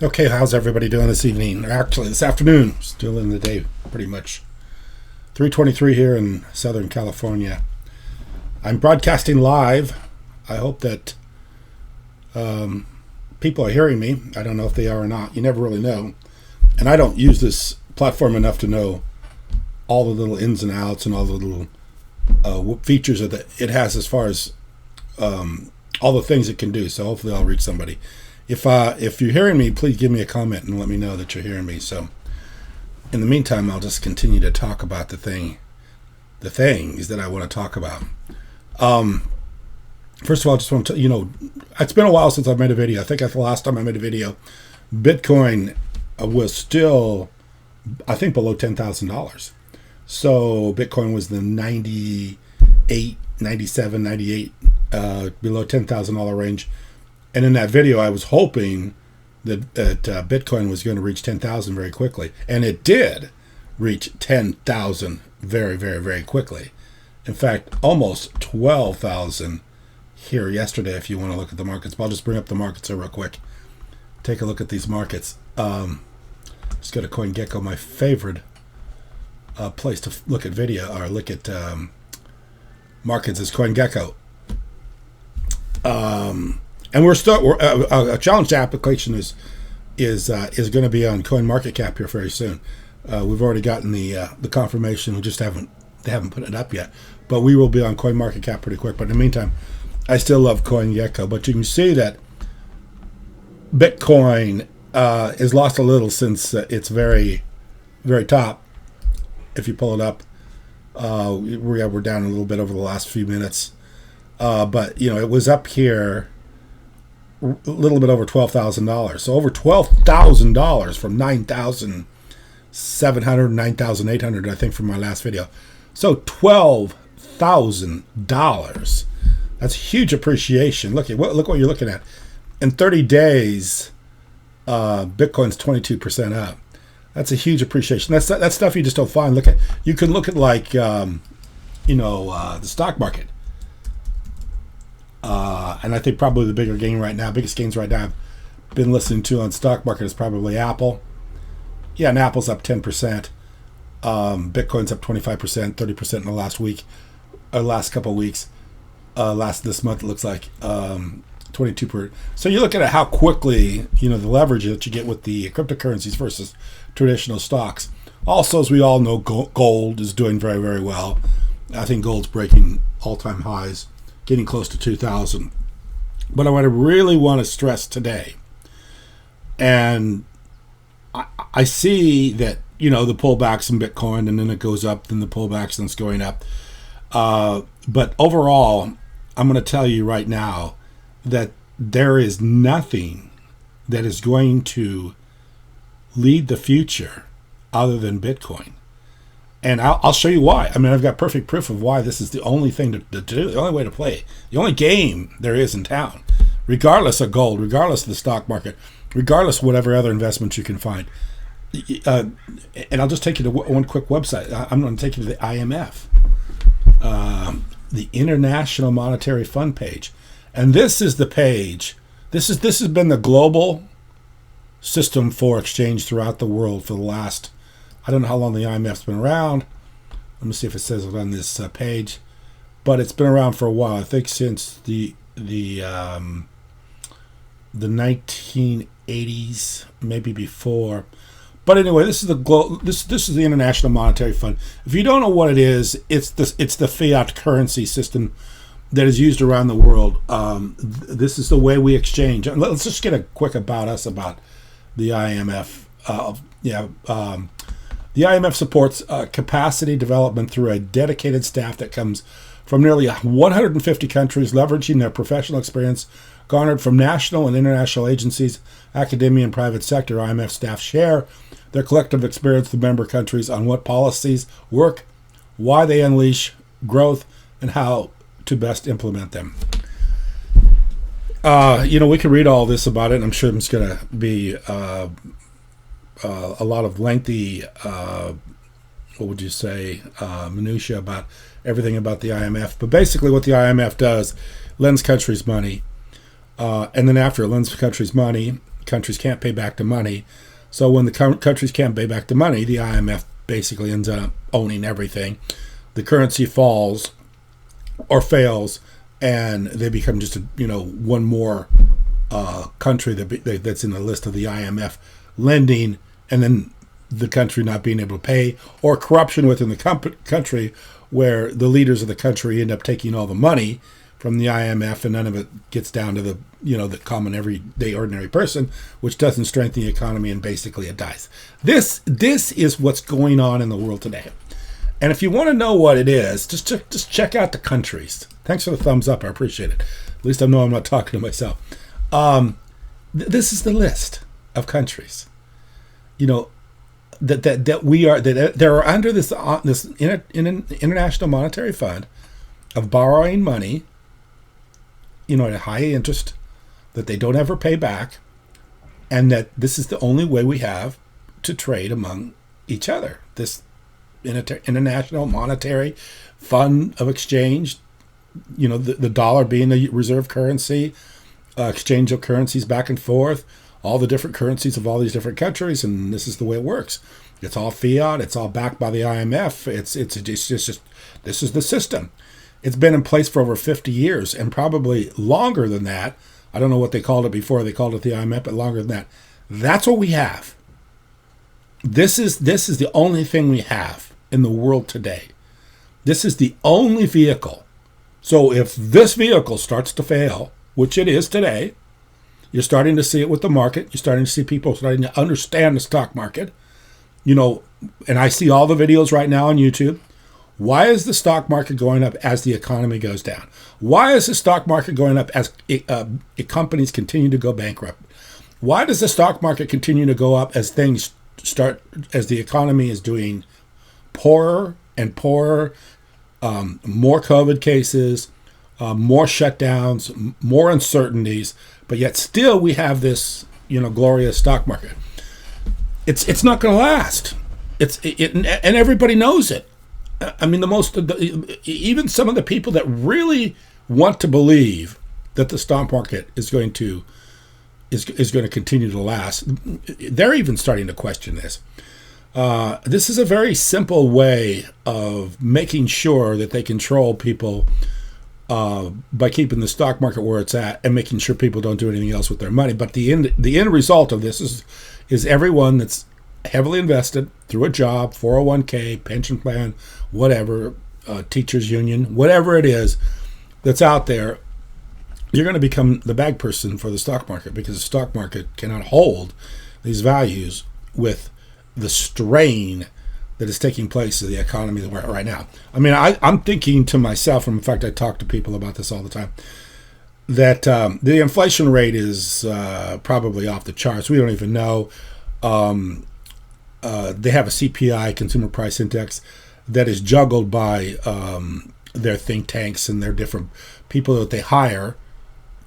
Okay, how's everybody doing this evening? Or actually, this afternoon. Still in the day, pretty much. 3:23 here in Southern California. I'm broadcasting live. I hope that people are hearing me. I don't know if they are or not. You never really know. And I don't use this platform enough to know all the little ins and outs and all the little features that it has as far as all the things it can do. So hopefully I'll reach somebody. If you're hearing me, please give me a comment and let me know that you're hearing me. So in the meantime, I'll just continue to talk about the things that I want to talk about. First of all, I just want to, it's been a while since I've made a video. I think the last time I made a video, Bitcoin was still, I think, below $10,000. So Bitcoin was the 98, 97, 98, below $10,000 range. And in that video, I was hoping that Bitcoin was going to reach 10,000 very quickly. And it did reach 10,000 very, very, very quickly. In fact, almost 12,000 here yesterday if you want to look at the markets. But I'll just bring up the markets here real quick. Take a look at these markets. Just go to CoinGecko, my favorite place to look at video or look at markets is CoinGecko. And we're a challenge application is going to be on CoinMarketCap here very soon. We've already gotten the confirmation. We just they haven't put it up yet, but we will be on CoinMarketCap pretty quick. But in the meantime, I still love CoinGecko. But you can see that Bitcoin has lost a little since its very, very top. If you pull it up, we're down a little bit over the last few minutes. But it was up here a little bit over $12,000. So over $12,000 from 9,700, 9,800, I think, from my last video. So $12,000. That's huge appreciation. Look what you're looking at. In 30 days, Bitcoin's 22% up. That's a huge appreciation. That's stuff you just don't find. You can look at the stock market. And I think probably the biggest gains right now I've been listening to on stock market is probably Apple. Yeah, and Apple's up 10%. Bitcoin's up 25%, 30% in the last week, last couple of weeks. This month it looks like 22%. So you look at how quickly the leverage that you get with the cryptocurrencies versus traditional stocks. Also, as we all know, gold is doing very, very well. I think gold's breaking all-time highs, getting close to 2,000. But what I really want to stress today, and I see that, the pullbacks in Bitcoin, and then it goes up, then the pullbacks, and it's going up. But overall, I'm going to tell you right now that there is nothing that is going to lead the future other than Bitcoin. And I'll show you why. I mean, I've got perfect proof of why this is the only thing to do, the only way to play, the only game there is in town, regardless of gold, regardless of the stock market, regardless of whatever other investments you can find. And I'll just take you to one quick website. I'm going to take you to the IMF, the International Monetary Fund page. And this is the page. This has been the global system for exchange throughout the world for the last, I don't know how long the IMF's been around. Let me see if it says it on this page. But it's been around for a while. I think since the 1980s, maybe before. But anyway, this is the International Monetary Fund. If you don't know what it is, it's the fiat currency system that is used around the world. This is the way we exchange. Let's just get a quick about the IMF. The IMF supports capacity development through a dedicated staff that comes from nearly 150 countries, leveraging their professional experience garnered from national and international agencies, academia, and private sector. IMF staff share their collective experience with member countries on what policies work, why they unleash growth, and how to best implement them. We can read all this about it, and I'm sure it's going to be a lot of lengthy, minutia about everything about the IMF. But basically what the IMF does, lends countries money, and then after it lends countries money, countries can't pay back the money. So when the countries can't pay back the money, the IMF basically ends up owning everything. The currency falls or fails, and they become just one more country that's in the list of the IMF lending, and then the country not being able to pay, or corruption within the country where the leaders of the country end up taking all the money from the IMF, and none of it gets down to the common everyday ordinary person, which doesn't strengthen the economy, and basically it dies. This is what's going on in the world today. And if you want to know what it is, just check out the countries. Thanks for the thumbs up. I appreciate it. At least I know I'm not talking to myself. This is the list of countries. That we are, that they're under this international monetary fund of borrowing money, at a high interest that they don't ever pay back, and that this is the only way we have to trade among each other. This international monetary fund of exchange, the dollar being the reserve currency, exchange of currencies back and forth, all the different currencies of all these different countries, and this is the way it works. It's all fiat. It's all backed by the IMF. It's just this is the system. It's been in place for over 50 years, and probably longer than that. I don't know what they called it before. They called it the IMF, but longer than that. That's what we have. This is the only thing we have in the world today. This is the only vehicle. So if this vehicle starts to fail, which it is today, you're starting to see it with the market. You're starting to see people starting to understand the stock market. And I see all the videos right now on YouTube. Why is the stock market going up as the economy goes down? Why is the stock market going up as companies continue to go bankrupt? Why does the stock market continue to go up as things as the economy is doing poorer and poorer, more COVID cases, more shutdowns, more uncertainties, but yet still we have this, glorious stock market. It's not going to last. And everybody knows it. I mean, even some of the people that really want to believe that the stock market is going to continue to last, they're even starting to question this. This is a very simple way of making sure that they control people by keeping the stock market where it's at and making sure people don't do anything else with their money. But the end result of this is everyone that's heavily invested through a job, 401k, pension plan, whatever, teachers union, whatever it is that's out there, you're going to become the bag person for the stock market, because the stock market cannot hold these values with the strain that is taking place in the economy that we're at right now. I mean, I'm thinking to myself, and in fact, I talk to people about this all the time, that the inflation rate is probably off the charts. We don't even know. They have a CPI, Consumer Price Index, that is juggled by their think tanks and their different people that they hire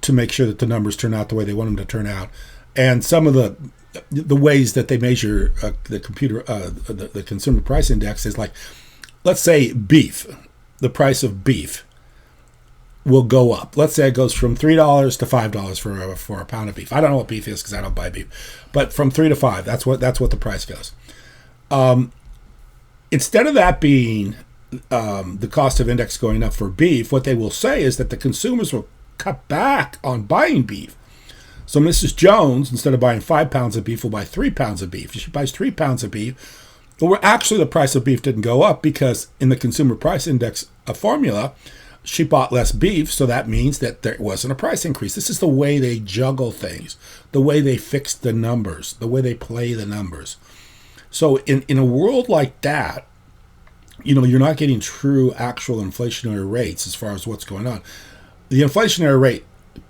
to make sure that the numbers turn out the way they want them to turn out. And some of the ways that they measure the Consumer Price Index is like, let's say beef, the price of beef will go up. Let's say it goes from $3 to $5 for a pound of beef. I don't know what beef is because I don't buy beef, but from 3 to 5, that's what the price goes. Instead of that being the cost of index going up for beef, what they will say is that the consumers will cut back on buying beef. So Mrs. Jones, instead of buying 5 pounds of beef, will buy 3 pounds of beef. She buys 3 pounds of beef. Well, actually, the price of beef didn't go up because in the Consumer Price Index formula, she bought less beef, so that means that there wasn't a price increase. This is the way they juggle things, the way they fix the numbers, the way they play the numbers. So in a world like that, you're not getting true actual inflationary rates as far as what's going on. The inflationary rate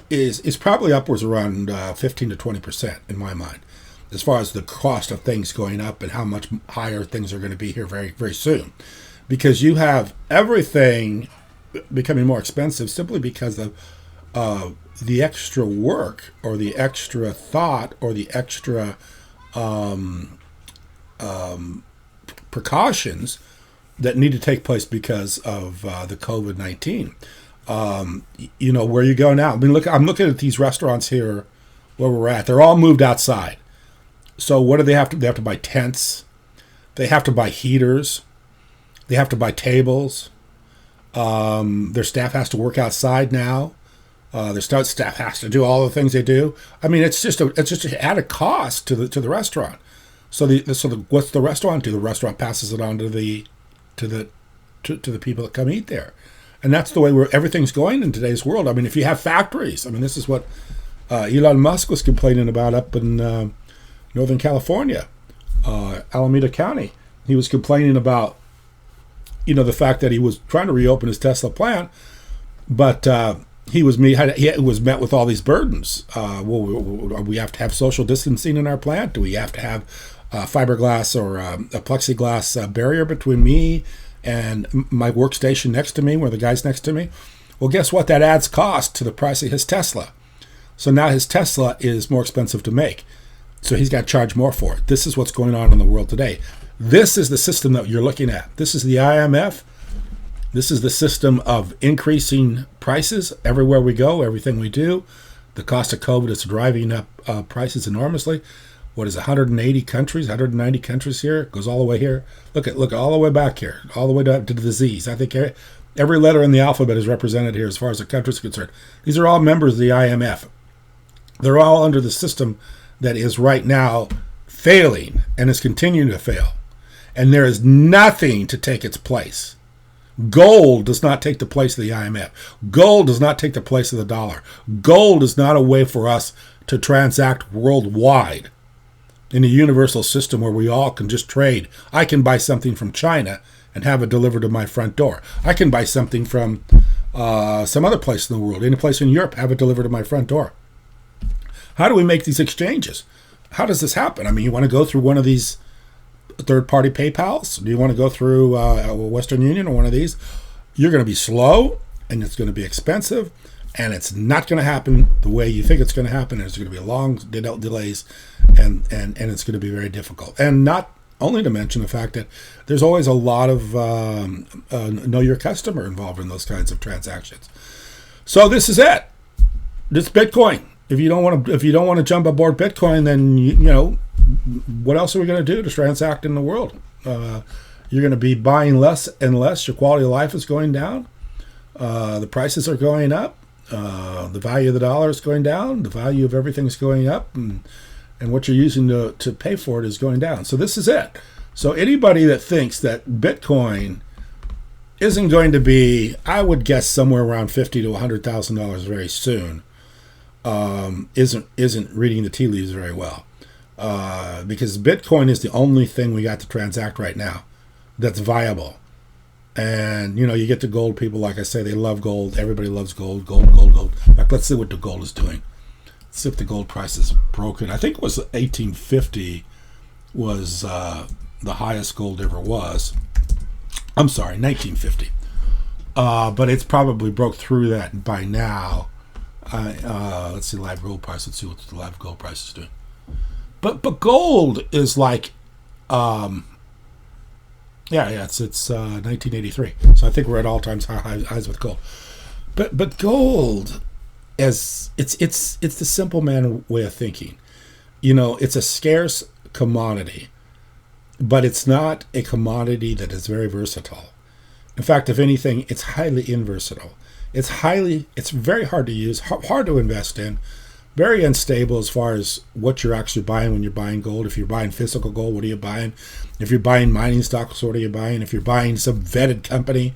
is probably upwards around 15 to 20% in my mind, as far as the cost of things going up and how much higher things are going to be here very, very soon. Because you have everything becoming more expensive simply because of the extra work or the extra thought or the extra precautions that need to take place because of the COVID-19. Where you go now. I mean, I'm looking at these restaurants here where we're at. They're all moved outside. So what do they have to? They have to buy tents. They have to buy heaters. They have to buy tables. Their staff has to work outside now. Their staff has to do all the things they do. I mean, it's just an added cost to the restaurant. So what's the restaurant do? The restaurant passes it on to the people that come eat there, and that's the way everything's going in today's world. I mean, if you have factories, I mean, this is what Elon Musk was complaining about up in Northern California, Alameda County. He was complaining about, the fact that he was trying to reopen his Tesla plant, but he was met with all these burdens. We have to have social distancing in our plant. Do we have to have fiberglass or a plexiglass barrier between me and my workstation next to me, where the guy's next to me? Well, guess what? That adds cost to the price of his Tesla. So now his Tesla is more expensive to make. So he's got to charge more for it. This is what's going on in the world today. This is the system that you're looking at. This is the IMF. This is the system of increasing prices everywhere we go, everything we do. The cost of COVID is driving up prices enormously. What is it, 180 countries, 190 countries here? It goes all the way here. Look all the way back here, all the way to the Z's. I think every letter in the alphabet is represented here as far as the countries are concerned. These are all members of the IMF. They're all under the system that is right now failing and is continuing to fail. And there is nothing to take its place. Gold does not take the place of the IMF. Gold does not take the place of the dollar. Gold is not a way for us to transact worldwide in a universal system where we all can just trade. I can buy something from China and have it delivered to my front door. I can buy something from some other place in the world, any place in Europe, have it delivered to my front door. How do we make these exchanges? How does this happen? I mean, you want to go through one of these third-party PayPals? Do you want to go through Western Union or one of these? You're going to be slow, and it's going to be expensive, and it's not going to happen the way you think it's going to happen. There's going to be long delays, and it's going to be very difficult. And not only to mention the fact that there's always a lot of know your customer involved in those kinds of transactions. So this is it. This Bitcoin. If you don't want to jump aboard Bitcoin, then what else are we going to do to transact in the world? You're going to be buying less and less. Your quality of life is going down. The prices are going up. The value of the dollar is going down. The value of everything is going up, and what you're using to pay for it is going down. So this is it. So anybody that thinks that Bitcoin isn't going to be, I would guess, somewhere around $50,000 to $100,000 very soon, isn't reading the tea leaves very well, because Bitcoin is the only thing we got to transact right now that's viable. And you get the gold people, like I say, they love gold. Everybody loves gold. In fact, let's see what the gold is doing. Let's see if the gold price is broken. I think it was 1850 was the highest gold ever was. I'm sorry, 1950. But it's probably broke through that by now. Let's see live gold price. Let's see what the live gold price is doing. But gold is like, it's 1983. So I think we're at all times highs with gold. But gold, as it's the simple man way of thinking. It's a scarce commodity, but it's not a commodity that is very versatile. In fact, if anything, it's highly inversatile. It's very hard to use, hard to invest in, very unstable as far as what you're actually buying when you're buying gold. If you're buying physical gold, what are you buying? If you're buying mining stocks, what are you buying? If you're buying some vetted company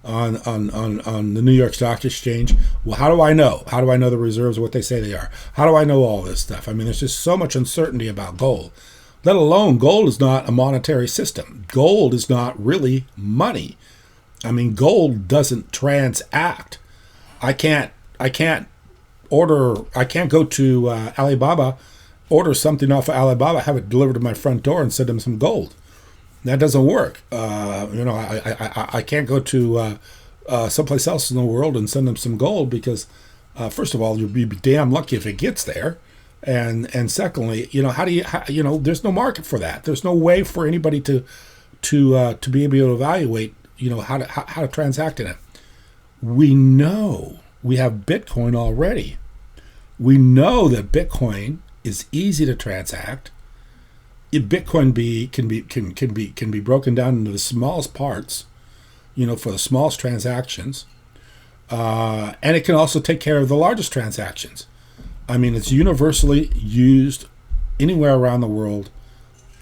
on the New York Stock Exchange, well, how do I know? How do I know the reserves are what they say they are? How do I know all this stuff? I mean, there's just so much uncertainty about gold. Let alone, gold is not a monetary system. Gold is not really money. I mean, gold doesn't transact. I can't go to Alibaba, order something off of Alibaba, have it delivered to my front door, and send them some gold. That doesn't work. I can't go to someplace else in the world and send them some gold because, first of all, you'll be damn lucky if it gets there, and secondly, there's no market for that. There's no way for anybody to be able to evaluate, how to transact in it. We know we have Bitcoin already. We know that Bitcoin is easy to transact. Bitcoin can be broken down into the smallest parts, for the smallest transactions, and it can also take care of the largest transactions. I mean, it's universally used anywhere around the world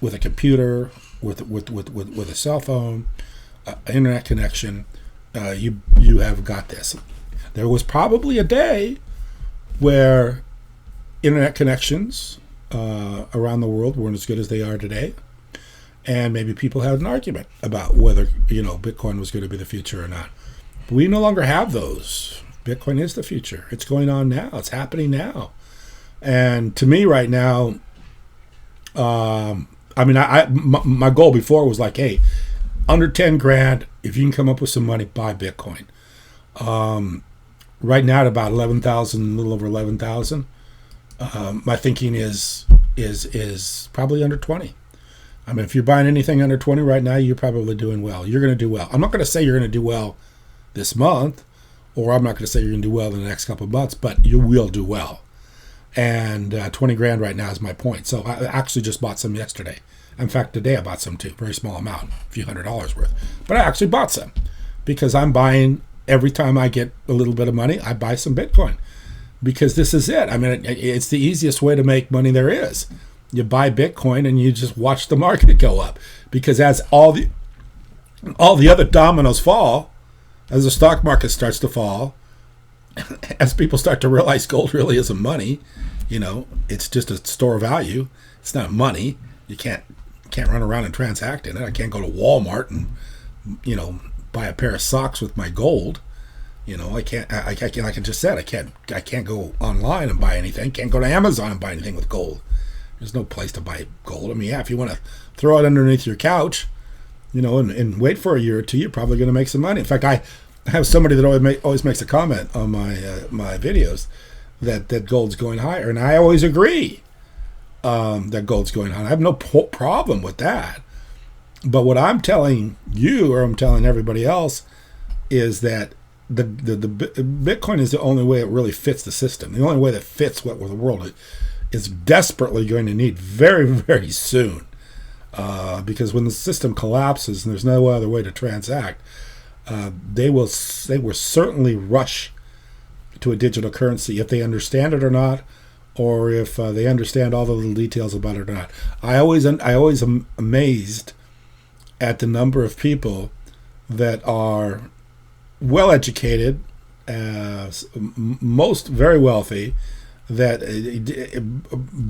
with a computer, with a cell phone, internet connection. You have got this. There was probably a day where internet connections around the world weren't as good as they are today, and maybe people had an argument about whether Bitcoin was going to be the future or not. But we no longer have those. Bitcoin is the future. It's going on now. It's happening now. And to me right now, my goal before was like, hey, under 10 grand, if you can come up with some money, buy Bitcoin. Right now at about 11,000, a little over 11,000. My thinking is probably under 20. I mean, if you're buying anything under 20 right now, you're probably doing well. You're going to do well. I'm not going to say you're going to do well this month, or I'm not going to say you're going to do well in the next couple of months, but you will do well. And 20 grand right now is my point. So I actually just bought some yesterday. In fact, today I bought some too. Very small amount, a few $100s worth. But I actually bought some because I'm buying every time I get a little bit of money, I buy some Bitcoin. Because this is it. I mean, it's the easiest way to make money there is. You buy Bitcoin and you just watch the market go up. Because as all the other dominoes fall, as the stock market starts to fall, as people start to realize gold really isn't money, it's just a store of value. It's not money. You can't run around and transact in it. I can't go to Walmart and buy a pair of socks with my gold. I can't. Like I just said, I can't go online and buy anything. Can't go to Amazon and buy anything with gold. There's no place to buy gold. I mean, yeah, if you want to throw it underneath your couch, and wait for a year or two, you're probably going to make some money. In fact, I have somebody that always makes a comment on my videos that gold's going higher, and I always agree that gold's going higher. I have no problem with that. But what I'm telling you, or I'm telling everybody else, is that the Bitcoin is the only way it really fits the system. The only way that fits what the world is desperately going to need very, very soon. Because when the system collapses and there's no other way to transact, they will certainly rush to a digital currency if they understand it or not, or if they understand all the little details about it or not. I always am amazed at the number of people that are well educated, most very wealthy, that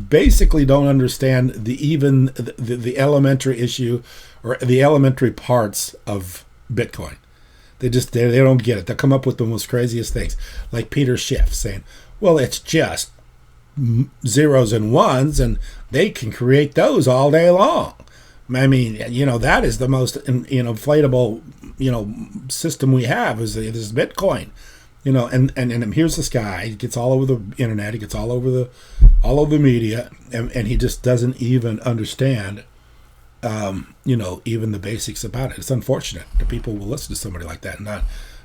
basically don't understand the elementary issue or the elementary parts of Bitcoin. They don't get it. They'll come up with the most craziest things, like Peter Schiff saying, "Well, it's just zeros and ones, and they can create those all day long." I mean, that is the most inflatable system we have is this Bitcoin. And here's this guy. He gets all over the internet. He gets all over the media, and he just doesn't even understand, even the basics about it. It's unfortunate that people will listen to somebody like that and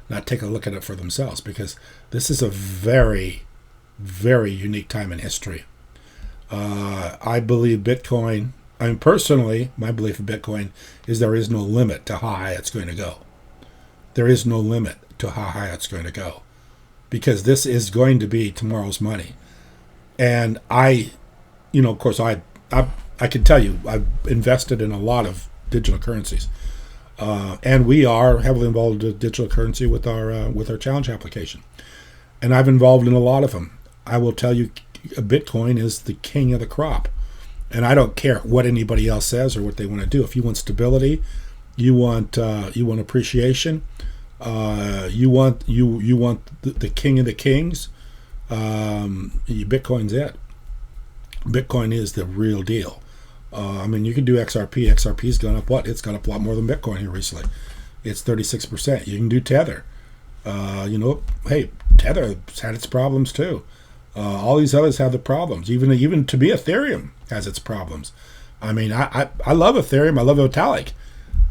not take a look at it for themselves, because this is a very, very unique time in history. I believe Bitcoin. Personally, my belief in Bitcoin is there is no limit to how high it's going to go. There is no limit to how high it's going to go, because this is going to be tomorrow's money. And of course, I can tell you, I've invested in a lot of digital currencies, and we are heavily involved in digital currency with our challenge application, and I've involved in a lot of them. I will tell you, Bitcoin is the king of the crop. And I don't care what anybody else says or what they want to do. If you want stability, you want appreciation, you want the king of the kings, Bitcoin's it. Bitcoin is the real deal. You can do XRP. XRP's gone up what? It's gone up a lot more than Bitcoin here recently. It's 36%. You can do Tether. Hey, Tether's had its problems too. All these others have the problems. Even to be Ethereum has its problems. I love Ethereum. I love Vitalik,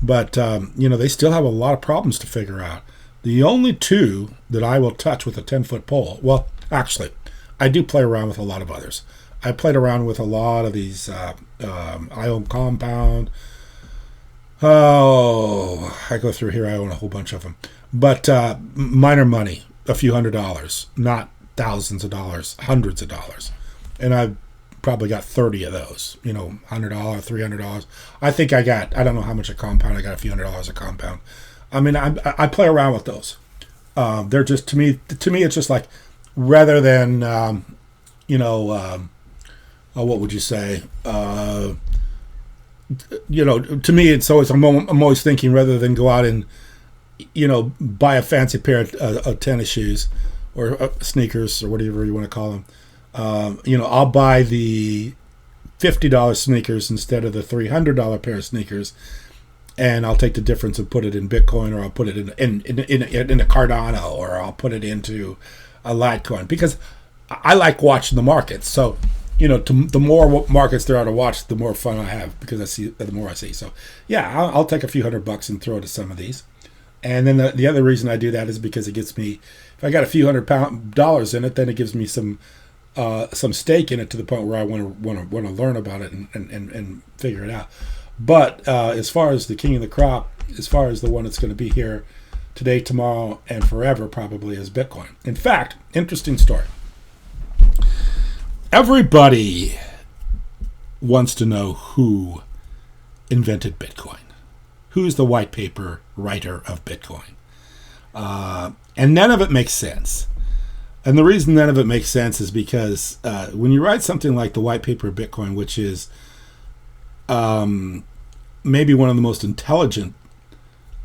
but they still have a lot of problems to figure out. The only two that I will touch with a 10-foot pole. Well, actually, I do play around with a lot of others. I played around with a lot of these I own Compound. Oh, I go through here. I own a whole bunch of them. But mine are money, a few $100s, not thousands of dollars, hundreds of dollars. And I've probably got 30 of those, $100, $300. I think I don't know how much a Compound. I got a few $100 a Compound. I mean, I play around with those. They're just, to me, it's just like, rather than, what would you say? To me, it's always, I'm always thinking, rather than go out and, buy a fancy pair of tennis shoes or sneakers or whatever you want to call them. I'll buy the $50 sneakers instead of the $300 pair of sneakers, and I'll take the difference and put it in Bitcoin, or I'll put it in a Cardano, or I'll put it into a Litecoin, because I like watching the markets. So, the more markets there are to watch, the more fun I have, because the more I see. So, yeah, I'll take a few $100 and throw to some of these. And then the other reason I do that is because it gets me, if I got a few $100 in it, then it gives me some stake in it, to the point where I want to learn about it and figure it out. But as far as the king of the crop, as far as the one that's going to be here today, tomorrow, and forever, probably, is Bitcoin. In fact, interesting story. Everybody wants to know who invented Bitcoin. Who's the white paper writer of Bitcoin? And none of it makes sense. And the reason none of it makes sense is because when you write something like the white paper of Bitcoin, which is maybe one of the most intelligent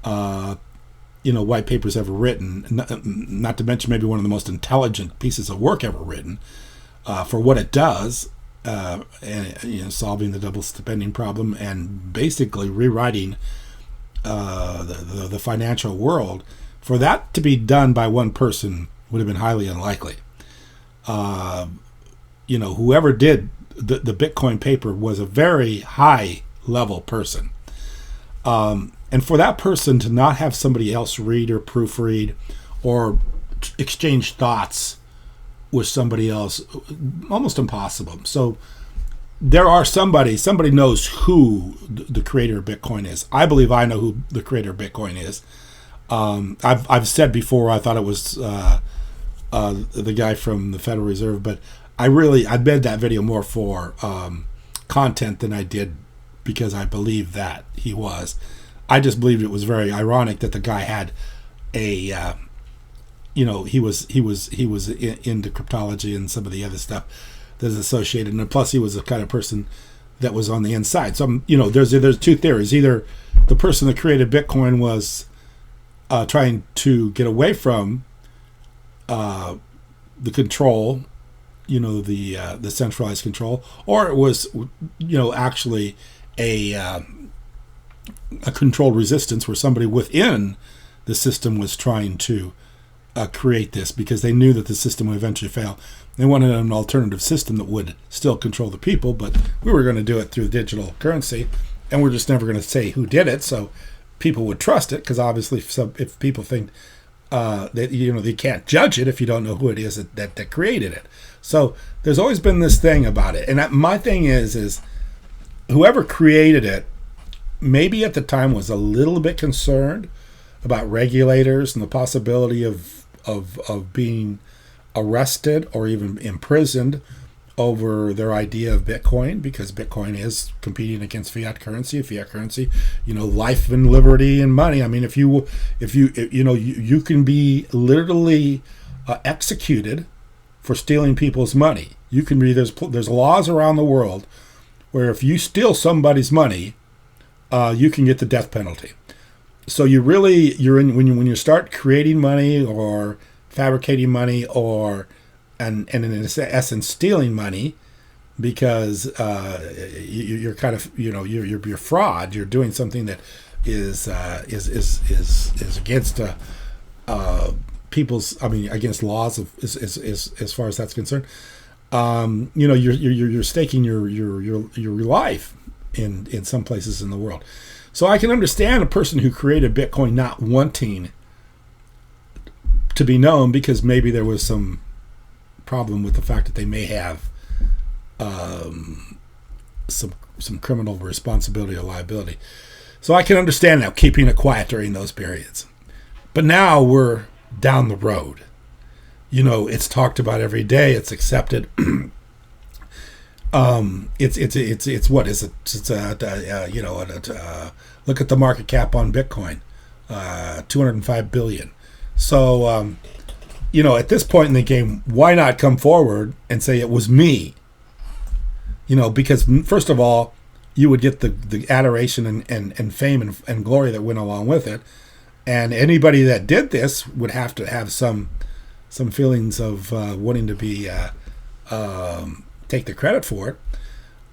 white papers ever written, not to mention maybe one of the most intelligent pieces of work ever written, for what it does, and solving the double spending problem and basically rewriting the financial world, for that to be done by one person would have been highly unlikely. Whoever did the Bitcoin paper was a very high level person. And for that person to not have somebody else read or proofread or exchange thoughts with somebody else, almost impossible. So there are somebody knows who the creator of Bitcoin is. I believe I know who the creator of Bitcoin is. I've said before I thought it was the guy from the Federal Reserve, but I made that video more for content than I did because I believe that he was. I just believed it was very ironic that the guy had a he was into cryptology and some of the other stuff that's associated, and plus he was the kind of person that was on the inside. So there's two theories. Either the person that created Bitcoin was trying to get away from the control, the centralized control, or it was actually a controlled resistance where somebody within the system was trying to create this because they knew that the system would eventually fail. They wanted an alternative system that would still control the people, but we were going to do it through digital currency, and we're just never going to say who did it, so people would trust it, because obviously if people think that they can't judge it if you don't know who it is that created it. So there's always been this thing about it, and my thing is whoever created it maybe at the time was a little bit concerned about regulators and the possibility of being arrested or even imprisoned over their idea of Bitcoin, because Bitcoin is competing against fiat currency, life and liberty and money. I mean, if you can be literally executed for stealing people's money. You can be, there's laws around the world where if you steal somebody's money, you can get the death penalty. So when you start creating money or fabricating money and in essence stealing money, because you're kind of you're fraud. You're doing something that is against people's, against laws of as far as that's concerned. You're staking your life in some places in the world. So I can understand a person who created Bitcoin not wanting to be known because maybe there was some problem with the fact that they may have some criminal responsibility or liability. So I can understand now keeping it quiet during those periods. But now we're down the road. It's talked about every day. It's accepted. It's what is it? It's look at the market cap on Bitcoin, 205 billion. So at this point in the game, why not come forward and say it was me? Because first of all, you would get the adoration and fame and glory that went along with it, and anybody that did this would have to have some feelings of wanting to be take the credit for it.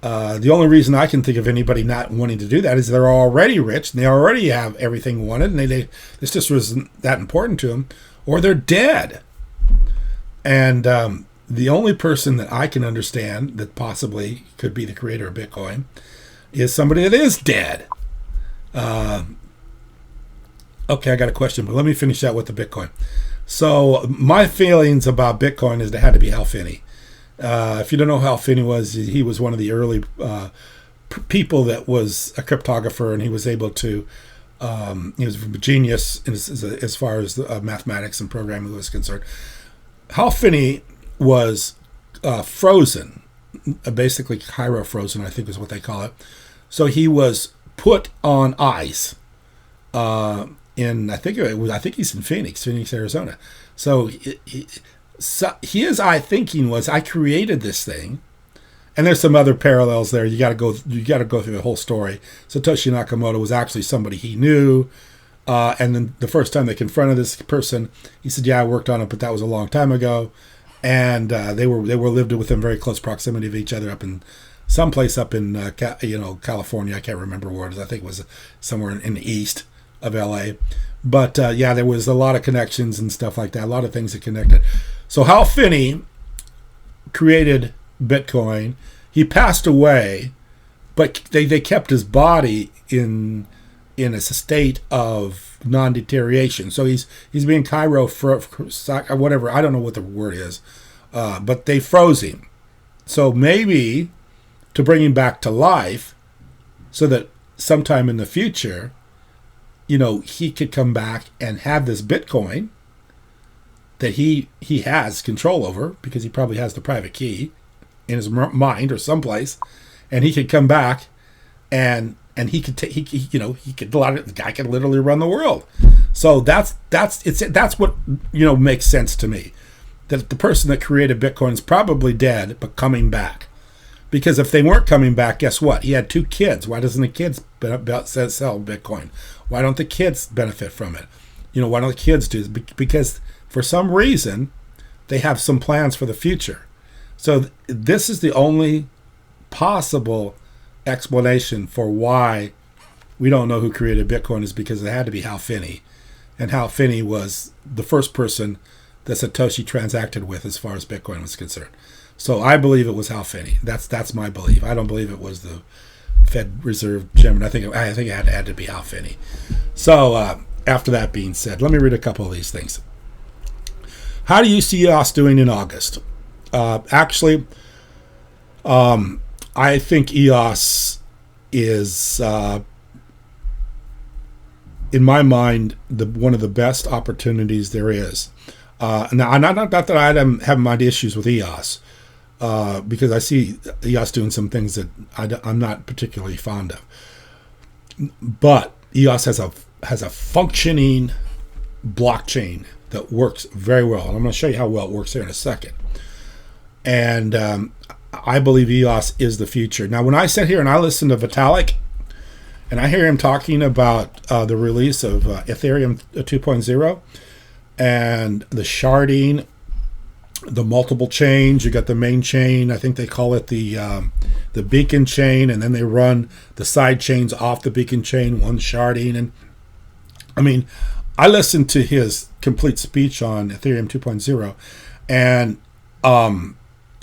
The only reason I can think of anybody not wanting to do that is they're already rich and they already have everything wanted, and this just wasn't that important to them, or they're dead. And the only person that I can understand that possibly could be the creator of Bitcoin is somebody that is dead. Okay, I got a question, but let me finish that with the Bitcoin. So my feelings about Bitcoin is it had to be Hal Finney. If you don't know who Hal Finney was, he was one of the early people that was a cryptographer, and he was able to, he was a genius as far as mathematics and programming was concerned. Hal Finney was frozen, basically cryo frozen, I think is what they call it. So he was put on ice I think he's in Phoenix, Arizona. So his thinking was, I created this thing, and there's some other parallels there. You got to go through the whole story. Satoshi Nakamoto was actually somebody he knew, and then the first time they confronted this person, he said, "Yeah, I worked on it, but that was a long time ago." And they were lived within very close proximity of each other up in someplace up in California. I can't remember where it is. I think it was somewhere in the east of LA. But there was a lot of connections and stuff like that, a lot of things that connected. So Hal Finney created Bitcoin. He passed away, but they kept his body in a state of non-deterioration. So he's being whatever, I don't know what the word is, but they froze him. So maybe to bring him back to life, so that sometime in the future, he could come back and have this Bitcoin that he has control over, because he probably has the private key in his mind or someplace, and he could come back and he could the guy could literally run the world. So that's what makes sense to me, that the person that created Bitcoin is probably dead but coming back. Because if they weren't coming back, guess what? He had 2 kids. Why doesn't the kids sell Bitcoin? Why don't the kids benefit from it? Why don't the kids do this? Because for some reason, they have some plans for the future. So this is the only possible explanation for why we don't know who created Bitcoin, is because it had to be Hal Finney. And Hal Finney was the first person that Satoshi transacted with as far as Bitcoin was concerned. So I believe it was Hal Finney. That's my belief. I don't believe it was the Fed Reserve Chairman. I think it had to be Hal Finney. So after that being said, let me read a couple of these things. How do you see EOS doing in August? Actually, I think EOS is, in my mind, one of the best opportunities there is. Now, not that I have my issues with EOS. Because I see EOS doing some things that I'm not particularly fond of. But EOS has a functioning blockchain that works very well. And I'm going to show you how well it works here in a second. And I believe EOS is the future. Now, when I sit here and I listen to Vitalik, and I hear him talking about the release of Ethereum 2.0 and the sharding, the multiple chains, you got the main chain, I think they call it the beacon chain, and then they run the side chains off the beacon chain, one sharding. And I mean, I listened to his complete speech on Ethereum 2.0, and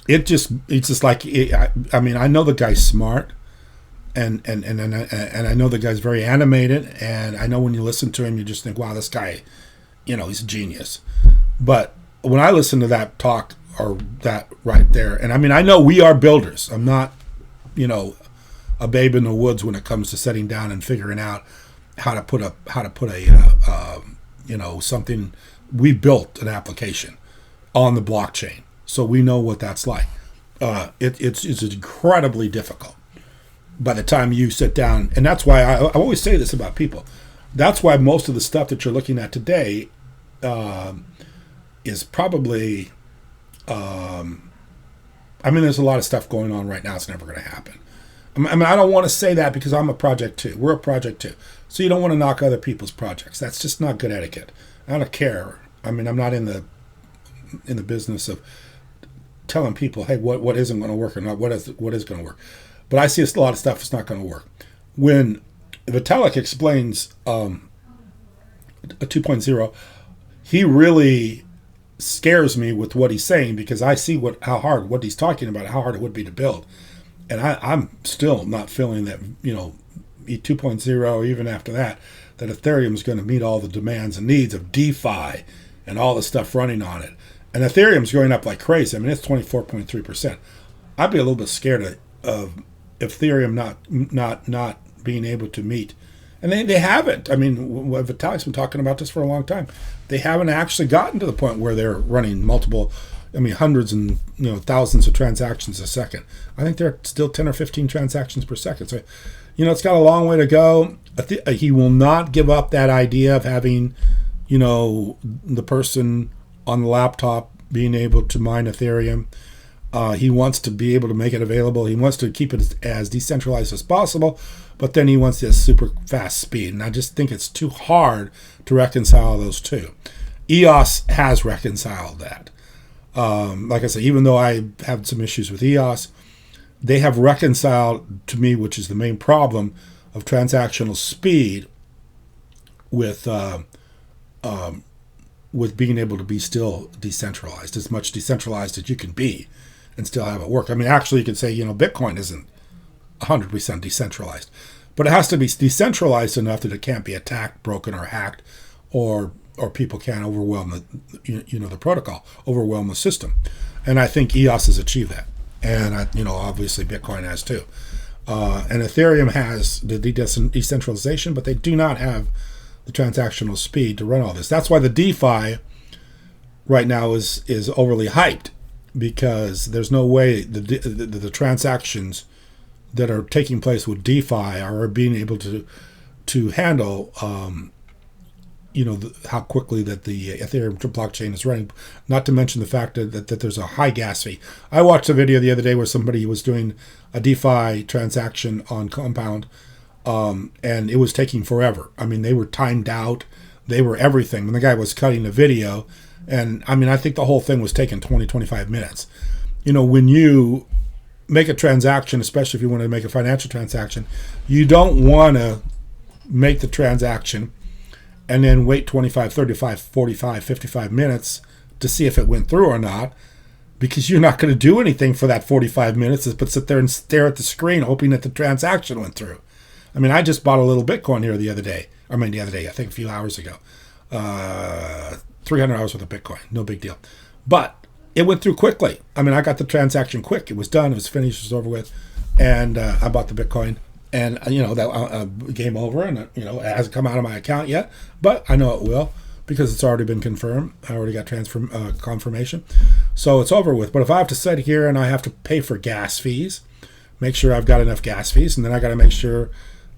it's just like, I mean, I know the guy's smart, and I know the guy's very animated, and I know when you listen to him, you just think, wow, this guy, he's a genius. But when I listen to that talk are that right there. And I mean, I know we are builders. I'm not, a babe in the woods when it comes to sitting down and figuring out how to put a something. We built an application on the blockchain, so we know what that's like. It's incredibly difficult by the time you sit down, and that's why I always say this about people. That's why most of the stuff that you're looking at today is probably. There's a lot of stuff going on right now. It's never going to happen. I don't want to say that because I'm a project too. We're a project too. So you don't want to knock other people's projects. That's just not good etiquette. I don't care. I'm not in the business of telling people, hey, what isn't going to work or not, what is going to work. But I see a lot of stuff that's not going to work. When Vitalik explains a 2.0, he really scares me with what he's saying because I see what he's talking about, how hard it would be to build. And I'm still not feeling that, 2.0, even after that Ethereum is going to meet all the demands and needs of DeFi and all the stuff running on it. And Ethereum's going up like crazy. It's 24.3%. I'd be a little bit scared of Ethereum not being able to meet. And they haven't. Vitalik's been talking about this for a long time. They haven't actually gotten to the point where they're running multiple, hundreds and thousands of transactions a second. I think they're still 10 or 15 transactions per second. So, it's got a long way to go. He will not give up that idea of having, the person on the laptop being able to mine Ethereum. He wants to be able to make it available. He wants to keep it as decentralized as possible, but then he wants this super fast speed. And I just think it's too hard to reconcile those two. EOS has reconciled that. Like I said, even though I have some issues with EOS, they have reconciled to me, which is the main problem of transactional speed with being able to be still decentralized, as much decentralized as you can be and still have it work. Actually, you could say, Bitcoin isn't 100% decentralized, but it has to be decentralized enough that it can't be attacked, broken, or hacked, or people can't overwhelm the protocol, overwhelm the system. And I think EOS has achieved that. And, obviously Bitcoin has too. And Ethereum has the decentralization, but they do not have the transactional speed to run all this. That's why the DeFi right now is overly hyped, because there's no way the transactions that are taking place with DeFi are being able to handle how quickly that the Ethereum blockchain is running, not to mention the fact that there's a high gas fee. I watched a video the other day where somebody was doing a DeFi transaction on Compound, and it was taking forever. They were timed out. They were everything. When the guy was cutting the video, and I think the whole thing was taking 20, 25 minutes. When you make a transaction, especially if you want to make a financial transaction, you don't want to make the transaction and then wait 25, 35, 45, 55 minutes to see if it went through or not, because you're not going to do anything for that 45 minutes but sit there and stare at the screen hoping that the transaction went through. I just bought a little Bitcoin here the other day, I think a few hours ago. 300 hours worth of Bitcoin, no big deal. But it went through quickly. I got the transaction quick. It was done, it was finished, it was over with, and I bought the Bitcoin. And, that game over, and, it hasn't come out of my account yet, but I know it will because it's already been confirmed. I already got confirmation. So it's over with. But if I have to sit here and I have to pay for gas fees, make sure I've got enough gas fees, and then I got to make sure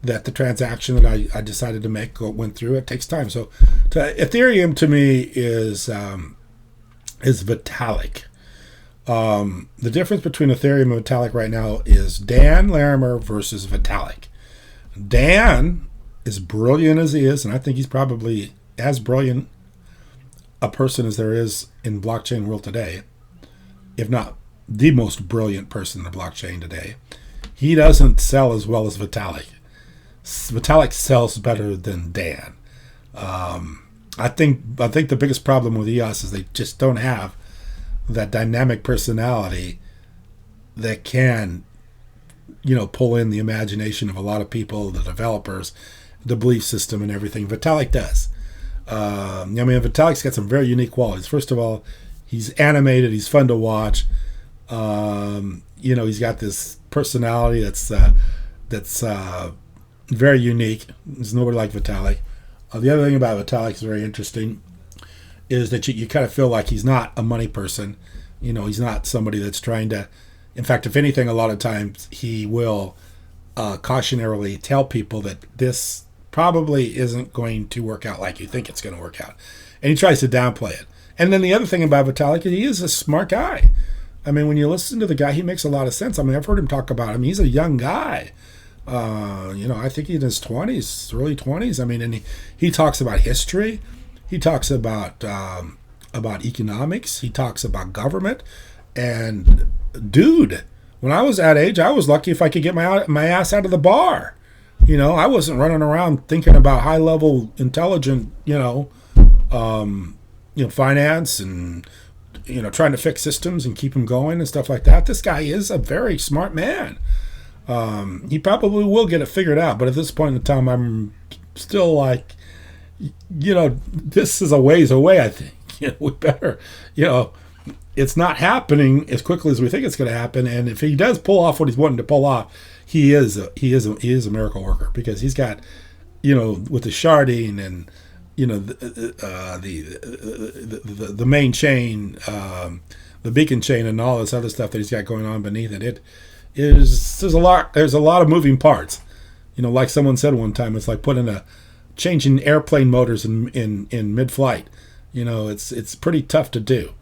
that the transaction that I decided to make went through, it takes time. So Ethereum to me is Vitalik. The difference between Ethereum and Vitalik right now is Dan Larimer versus Vitalik. Dan, as brilliant as he is, and I think he's probably as brilliant a person as there is in blockchain world today, if not the most brilliant person in the blockchain today, he doesn't sell as well as Vitalik. Vitalik sells better than Dan. I think the biggest problem with EOS is they just don't have that dynamic personality that can, pull in the imagination of a lot of people, the developers, the belief system, and everything. Vitalik does. Vitalik's got some very unique qualities. First of all, He's animated. He's fun to watch. He's got this personality that's very unique. There's nobody like Vitalik. The other thing about Vitalik is very interesting is that you kind of feel like he's not a money person. He's not somebody that's trying to. In fact, if anything, a lot of times he will cautionarily tell people that this probably isn't going to work out like you think it's going to work out. And he tries to downplay it. And then the other thing about Vitalik is he is a smart guy. I mean, when you listen to the guy, he makes a lot of sense. I mean, I've heard him talk about him. He's a young guy. I think he's in his 20s, early 20s. I mean, and he talks about history. He talks about economics. He talks about government. And, dude, when I was that age, I was lucky if I could get my ass out of the bar. I wasn't running around thinking about high-level, intelligent, finance and, trying to fix systems and keep them going and stuff like that. This guy is a very smart man. He probably will get it figured out. But at this point in time, I'm still like, this is a ways away, I think. We better, it's not happening as quickly as we think it's going to happen. And if he does pull off what he's wanting to pull off, he is a miracle worker, because he's got, with the sharding and, the main chain, the beacon chain, and all this other stuff that he's got going on beneath it. There's a lot of moving parts. Like someone said one time, it's like changing airplane motors in mid-flight. It's pretty tough to do.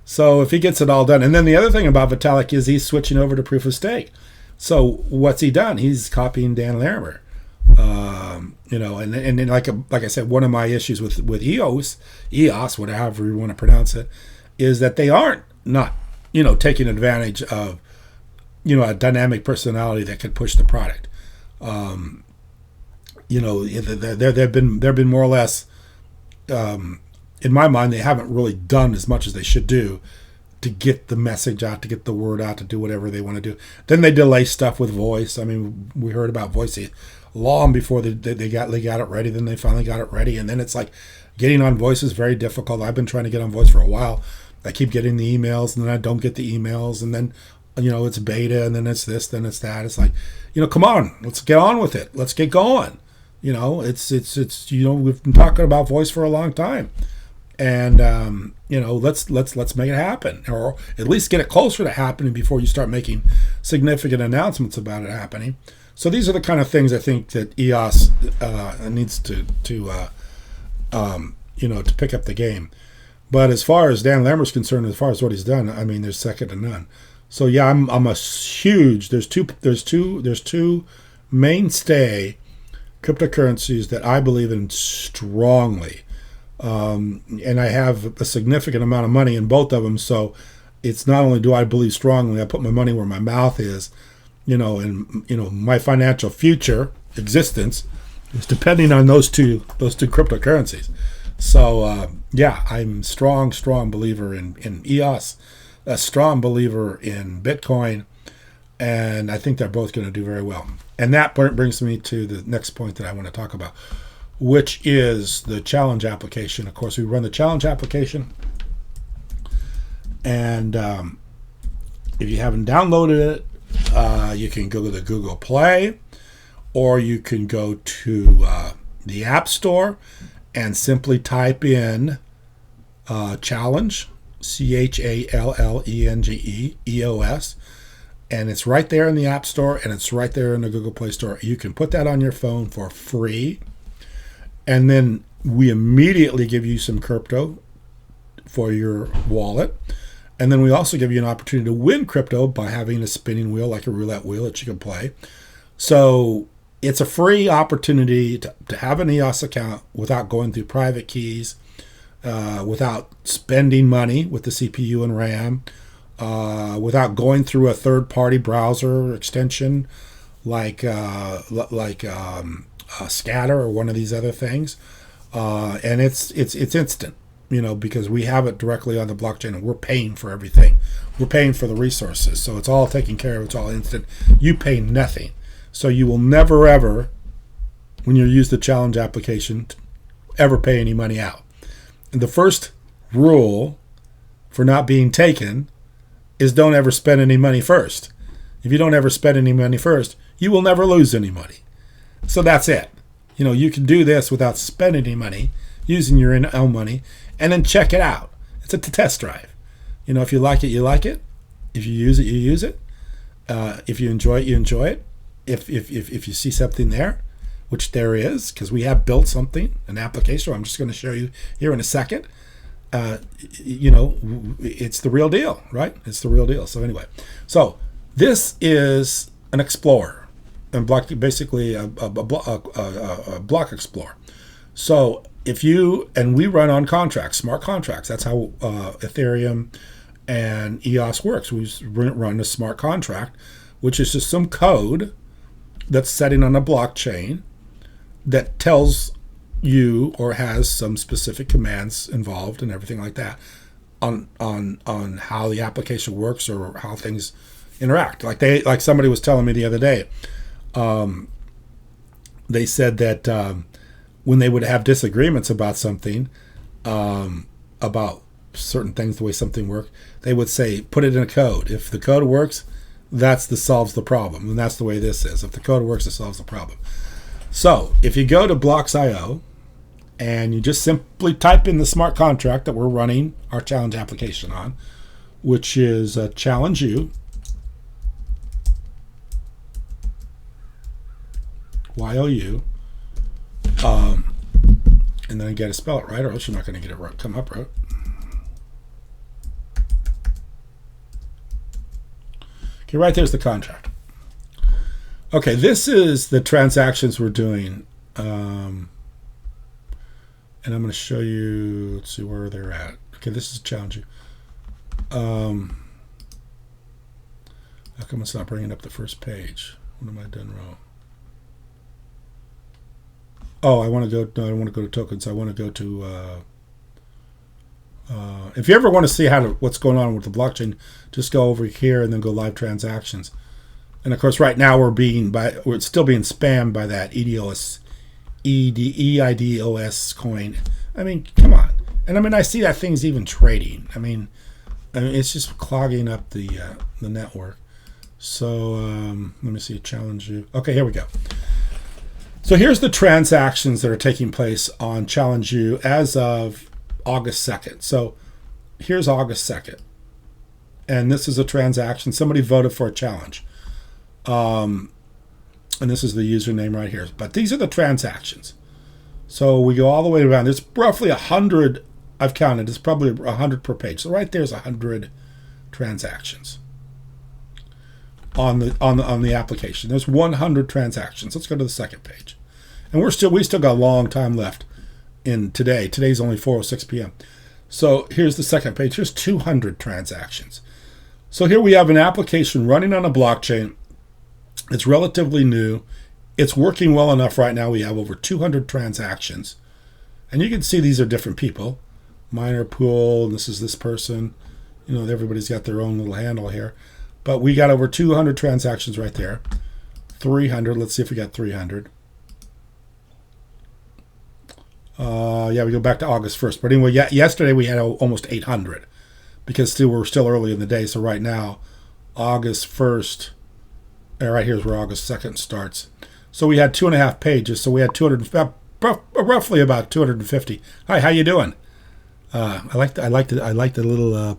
So if he gets it all done, and then the other thing about Vitalik is he's switching over to proof of stake. So what's he done? He's copying Dan Larimer. And like I said, one of my issues with EOS, whatever you want to pronounce it, is that they aren't not taking advantage of a dynamic personality that could push the product. They've been more or less, in my mind, they haven't really done as much as they should do to get the message out, to get the word out, to do whatever they want to do. Then they delay stuff with voice. I mean, we heard about voice long before they got it ready. Then they finally got it ready, and then it's like getting on voice is very difficult. I've been trying to get on voice for a while. I keep getting the emails, and then I don't get the emails, and then it's beta, and then it's this, then it's that. It's like, come on, let's get on with it. Let's get going. It's we've been talking about voice for a long time. And let's make it happen, or at least get it closer to happening before you start making significant announcements about it happening. So these are the kind of things I think that EOS needs to pick up the game. But as far as Dan Larimer's concerned, as far as what he's done, I mean, there's second to none. So yeah, I'm a huge. There's two mainstay cryptocurrencies that I believe in strongly. And I have a significant amount of money in both of them, so it's not only do I believe strongly, I put my money where my mouth is, and my financial future existence is depending on those two cryptocurrencies. So I'm strong believer in EOS, a strong believer in Bitcoin, and I think they're both going to do very well. And that brings me to the next point that I want to talk about, which is the challenge application. Of course, we run the challenge application. And if you haven't downloaded it, you can go to the Google Play, or you can go to the App Store and simply type in challenge, CHALLENGE, EOS. And it's right there in the App Store, and it's right there in the Google Play Store. You can put that on your phone for free. And then we immediately give you some crypto for your wallet. And then we also give you an opportunity to win crypto by having a spinning wheel, like a roulette wheel that you can play. So it's a free opportunity to have an EOS account without going through private keys, without spending money with the CPU and RAM, without going through a third-party browser extension like Scatter or one of these other things, and it's instant, because we have it directly on the blockchain, and we're paying for everything. We're paying for the resources, so it's all taken care of. It's all instant. You pay nothing, so you will never ever, when you use the challenge application, ever pay any money out. And the first rule for not being taken is don't ever spend any money first. If you don't ever spend any money first, you will never lose any money. So that's it. You can do this without spending any money, using your own money, and then check it out. It's a test drive. If you like it, you like it. If you use it, you use it. If you enjoy it, you enjoy it. If you see something there, which there is, because we have built something, an application I'm just going to show you here in a second. It's the real deal, right? It's the real deal. So anyway, this is an Explorer, and basically a block Explorer. So we run on contracts, smart contracts. That's how Ethereum and EOS works. We run a smart contract, which is just some code that's setting on a blockchain that tells you or has some specific commands involved and everything like that on how the application works or how things interact. Like somebody was telling me the other day, they said that when they would have disagreements about something, about certain things, the way something works, they would say, put it in a code. If the code works, solves the problem. And that's the way this is. If the code works, it solves the problem. So if you go to Blocks.io and you just simply type in the smart contract that we're running our challenge application on, which is Challenge U, YOU, and then you got to spell it right, or else you're not going to get it right, come up right. Okay, right there's the contract. Okay, this is the transactions we're doing. And I'm going to show you, let's see where they're at. Okay, this is Challenge U. How come it's not bringing up the first page? What am I doing wrong? Oh, I want to go. No, I don't want to go to tokens. I want to go to. If you ever want to see what's going on with the blockchain, just go over here and then go live transactions. And of course, right now we're still being spammed by that EIDOS coin. I mean, come on. And I see that thing's even trading. I mean, it's just clogging up the network. So let me see. Challenge U. Okay, here we go. So here's the transactions that are taking place on Challenge U as of August 2nd. So here's August 2nd. And this is a transaction. Somebody voted for a challenge. And this is the username right here. But these are the transactions. So we go all the way around. There's roughly 100. I've counted. It's probably 100 per page. So right there's 100 transactions on the application. There's 100 transactions. Let's go to the second page. And we still got a long time left in today. Today's only 4:06 p.m. So here's the second page. Here's 200 transactions. So here we have an application running on a blockchain. It's relatively new. It's working well enough right now. We have over 200 transactions. And you can see these are different people. Miner Pool, and this is this person. Everybody's got their own little handle here. But we got over 200 transactions right there. 300. Let's see if we got 300. We go back to August 1st. But anyway, yesterday we had almost 800 because we're still early in the day. So right now, August 1st, right here's where August 2nd starts. So we had 2.5 pages. So we had roughly about 250. Hi, how you doing? I like the little.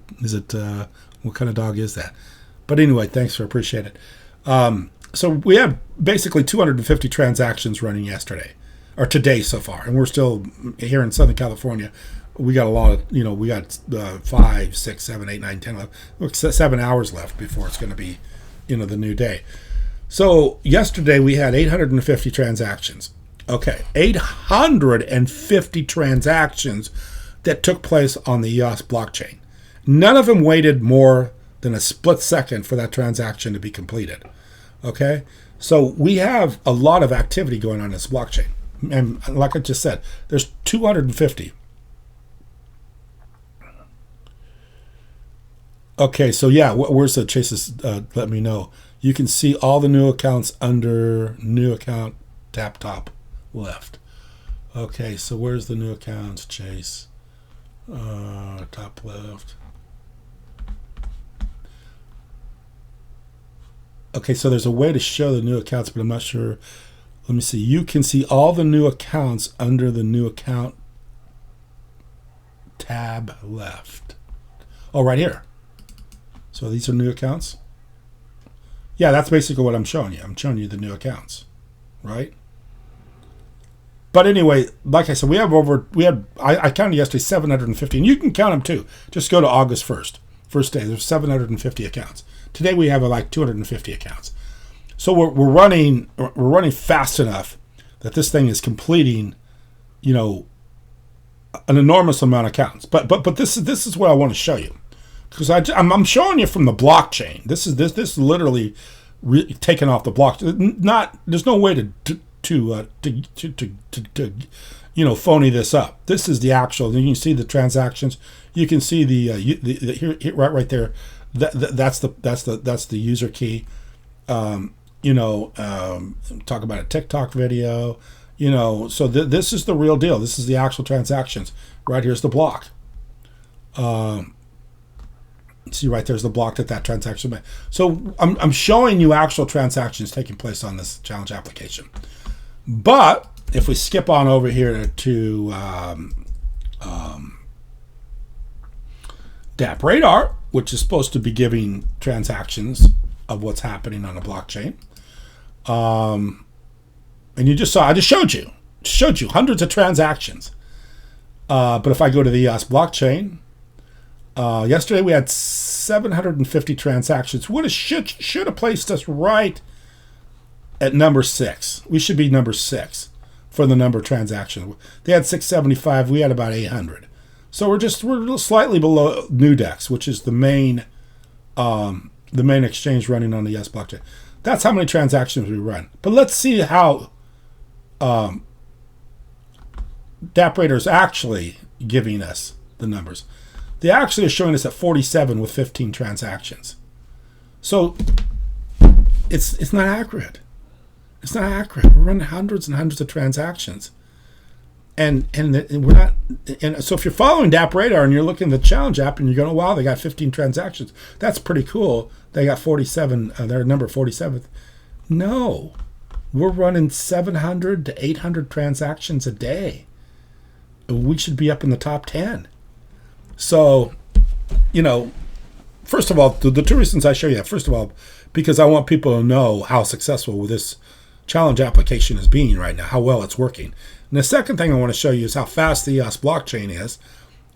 What kind of dog is that? But anyway, thanks, appreciate it. So we had basically 250 transactions running yesterday, or today so far, and we're still here in Southern California. We got a lot of, we got 5, 6, 7, 8, 9, 10, 11, 7 hours left before it's going to be, the new day. So yesterday we had 850 transactions. Okay, 850 transactions that took place on the EOS blockchain. None of them waited more than a split second for that transaction to be completed. Okay, so we have a lot of activity going on in this blockchain. And like I just said, there's 250. Okay, so yeah, where's the Chase's? Let me know. You can see all the new accounts under new account, tap top left. Okay, so where's the new accounts, Chase? Top left. Okay, so there's a way to show the new accounts, but I'm not sure. Let me see. You can see all the new accounts under the new account tab left. Oh, right here. So these are new accounts. Yeah, that's basically what I'm showing you. I'm showing you the new accounts, right? But anyway, like I said, I counted yesterday 750, and you can count them too. Just go to August 1st, first day. There's 750 accounts. Today we have like 250 accounts. So we're running fast enough that this thing is completing, an enormous amount of accounts. But this is what I want to show you, because I'm showing you from the blockchain. This is literally taken off the blockchain. There's no way to phony this up. This is the actual. You can see the transactions. You can see the here right there. That's the user key. Talk about a TikTok video. So this is the real deal. This is the actual transactions. Right here's the block. See right there's the block that transaction made. So I'm showing you actual transactions taking place on this challenge application. But if we skip on over here to DappRadar, which is supposed to be giving transactions of what's happening on the blockchain, and you just saw, I just showed you hundreds of transactions. But if I go to the EOS blockchain, yesterday we had 750 transactions. What should have placed us right at number 6. We should be number 6 for the number of transactions. They had 675. We had about 800. So we're slightly below Nudex, which is the main exchange running on the EOS blockchain. That's how many transactions we run. But let's see how DappRadar is actually giving us the numbers. They actually are showing us at 47 with 15 transactions. So it's not accurate. It's not accurate. We're running hundreds and hundreds of transactions, and we're not. And so if you're following DappRadar and you're looking at the challenge app and you're going, oh, wow, they got 15 transactions. That's pretty cool. They got 47. They're number 47th. No, we're running 700 to 800 transactions a day. We should be up in the top 10. So, first of all, the 2 reasons I show you that. First of all, because I want people to know how successful this challenge application is being right now, how well it's working. And the second thing I want to show you is how fast the EOS blockchain is.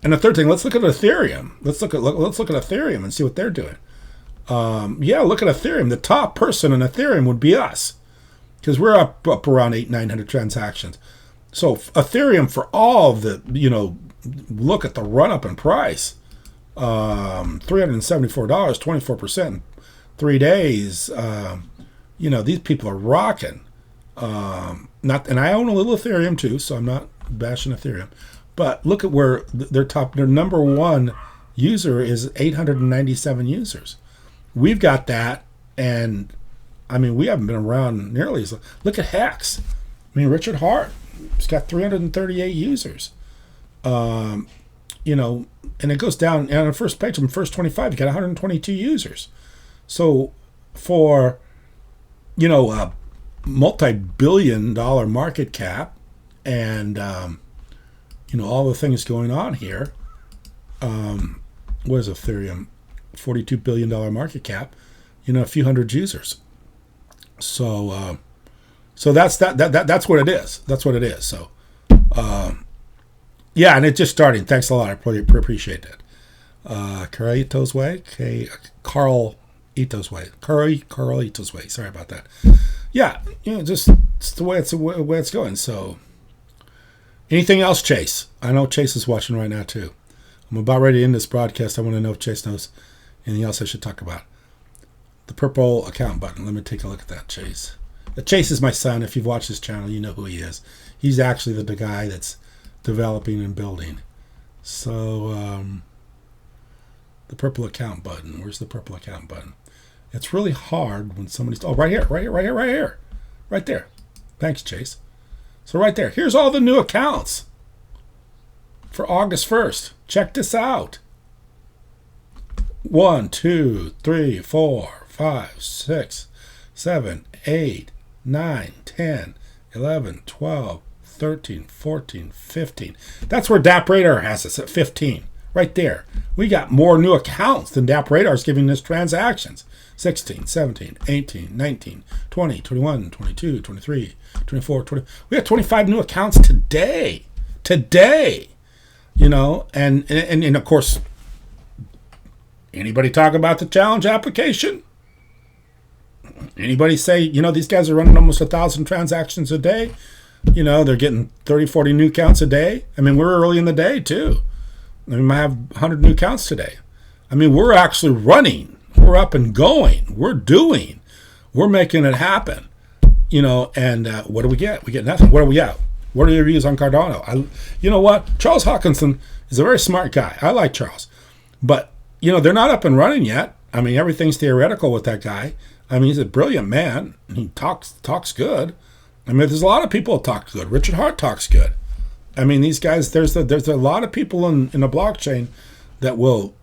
And the third thing, let's look at Ethereum. Let's look at Ethereum and see what they're doing. Look at Ethereum. The top person in Ethereum would be us, because we're up around 900 transactions. So Ethereum, for all of the, look at the run up in price, $374, 24% in 3 days. These people are rocking. And I own a little Ethereum too, so I'm not bashing Ethereum. But look at where their number one user is 897 users. We've got that, and we haven't been around nearly as long. Look at Hex. Richard Hart, he's got 338 users. And it goes down, and on the first page, on the first 25, you got 122 users. So for a multi-billion-dollar market cap, and all the things going on here, what is Ethereum? $42 billion market cap, a few hundred users. So that's that's what it is. That's what it is. So and it's just starting. Thanks a lot. I probably appreciate that. Carlito's Way. Carl Ito's Way. Carl Ito's Way. Sorry about that. Yeah, just it's the way it's going. So, anything else, Chase? I know Chase is watching right now too. I'm about ready to end this broadcast. I want to know if Chase knows anything else I should talk about. The purple account button. Let me take a look at that, Chase. Chase is my son. If you've watched this channel, you know who he is. He's actually the guy that's developing and building. So, the purple account button. Where's the purple account button? It's really hard when somebody's... Oh, right here. Right there. Thanks, Chase. So right there. Here's all the new accounts for August 1st. Check this out. 1, 2, 3, 4, 5, 6, 7, 8, 9, 10, 11, 12, 13, 14, 15. That's where DAP Radar has us at 15. Right there. We got more new accounts than DAP Radar is giving us transactions. 16, 17, 18, 19, 20, 21, 22, 23, 24, 20. We got 25 new accounts today. Today. You know, and of course, anybody talk about the challenge application? Anybody say, you know, these guys are running almost 1,000 transactions a day? You know, they're getting 30, 40 new accounts a day. I mean, we're early in the day, too. I mean, we might have 100 new accounts today. I mean, we're actually running. We're up and going. We're doing. We're making it happen. You know, and what do we get? We get nothing. What are we at? What are your views on Cardano? You know what? Charles Hoskinson is a very smart guy. I like Charles. But, you know, they're not up and running yet. I mean, everything's theoretical with that guy. I mean, he's a brilliant man. He talks good. I mean, there's a lot of people that talk good. Richard Hart talks good. I mean, these guys, there's a lot of people in the blockchain that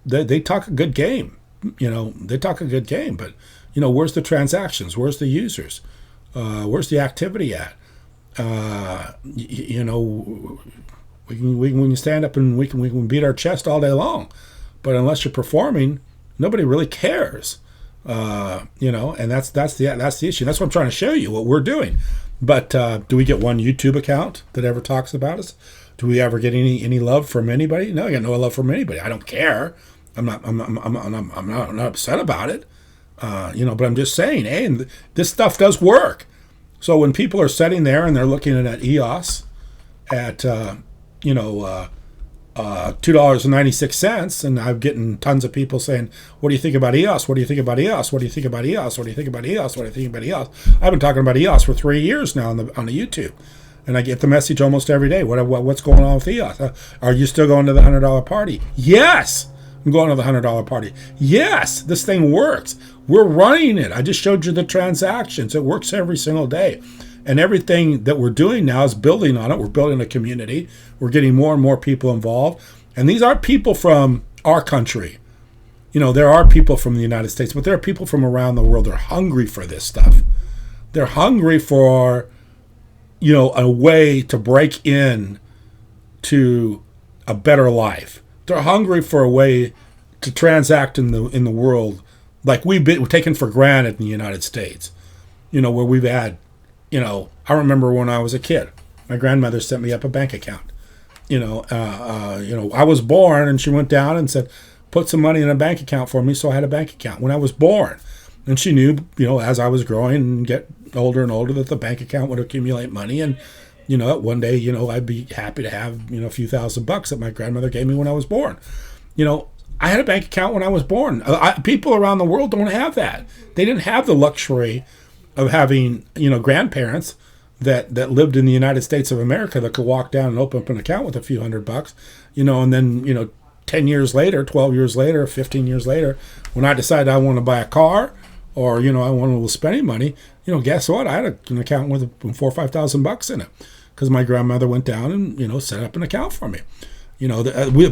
they talk a good game. You know, they talk a good game, but, you know, where's the transactions? Where's the users? Where's the activity at? You know, we can stand up and we can beat our chest all day long, but unless you're performing, nobody really cares. You know, and that's the issue. That's what I'm trying to show you, what we're doing. But do we get one YouTube account that ever talks about us? Do we ever get any love from anybody? No, I got no love from anybody. I don't care. I'm not upset about it. You know, but I'm just saying, hey, and this stuff does work. So when people are sitting there and they're looking at EOS at you know, $2.96, and I'm getting tons of people saying, what do you think about EOS? What do you think about EOS? What do you think about EOS? What do you think about EOS? What do you think about EOS? I've been talking about EOS for 3 years now on the YouTube, and I get the message almost every day. What's going on with EOS? Are you still going to the $100 party? Yes, I'm going to the $100 party. Yes, this thing works. We're running it. I just showed you the transactions. It works every single day. And everything that we're doing now is building on it. We're building a community. We're getting more and more people involved. And these aren't people from our country. You know, there are people from the United States, but there are people from around the world. They're hungry for this stuff. They're hungry for, you know, a way to break in to a better life. They're hungry for a way to transact in the world like we're taken for granted in the United States. You know, where we've had, you know, I remember when I was a kid, my grandmother sent me up a bank account. You know, I was born and she went down and said, put some money in a bank account for me. So I had a bank account when I was born. And she knew, you know, as I was growing and get older and older, that the bank account would accumulate money. And, you know, one day, you know, I'd be happy to have, you know, a few $1,000s that my grandmother gave me when I was born. You know, I had a bank account when I was born. People around the world don't have that. They didn't have the luxury of having, you know, grandparents that lived in the United States of America that could walk down and open up an account with a few $100, you know, and then, you know, 10 years later, 12 years later, 15 years later, when I decided I want to buy a car or, you know, I wanted a little spending money, you know, guess what? I had an account with $4,000 or $5,000 in it because my grandmother went down and, you know, set up an account for me. You know,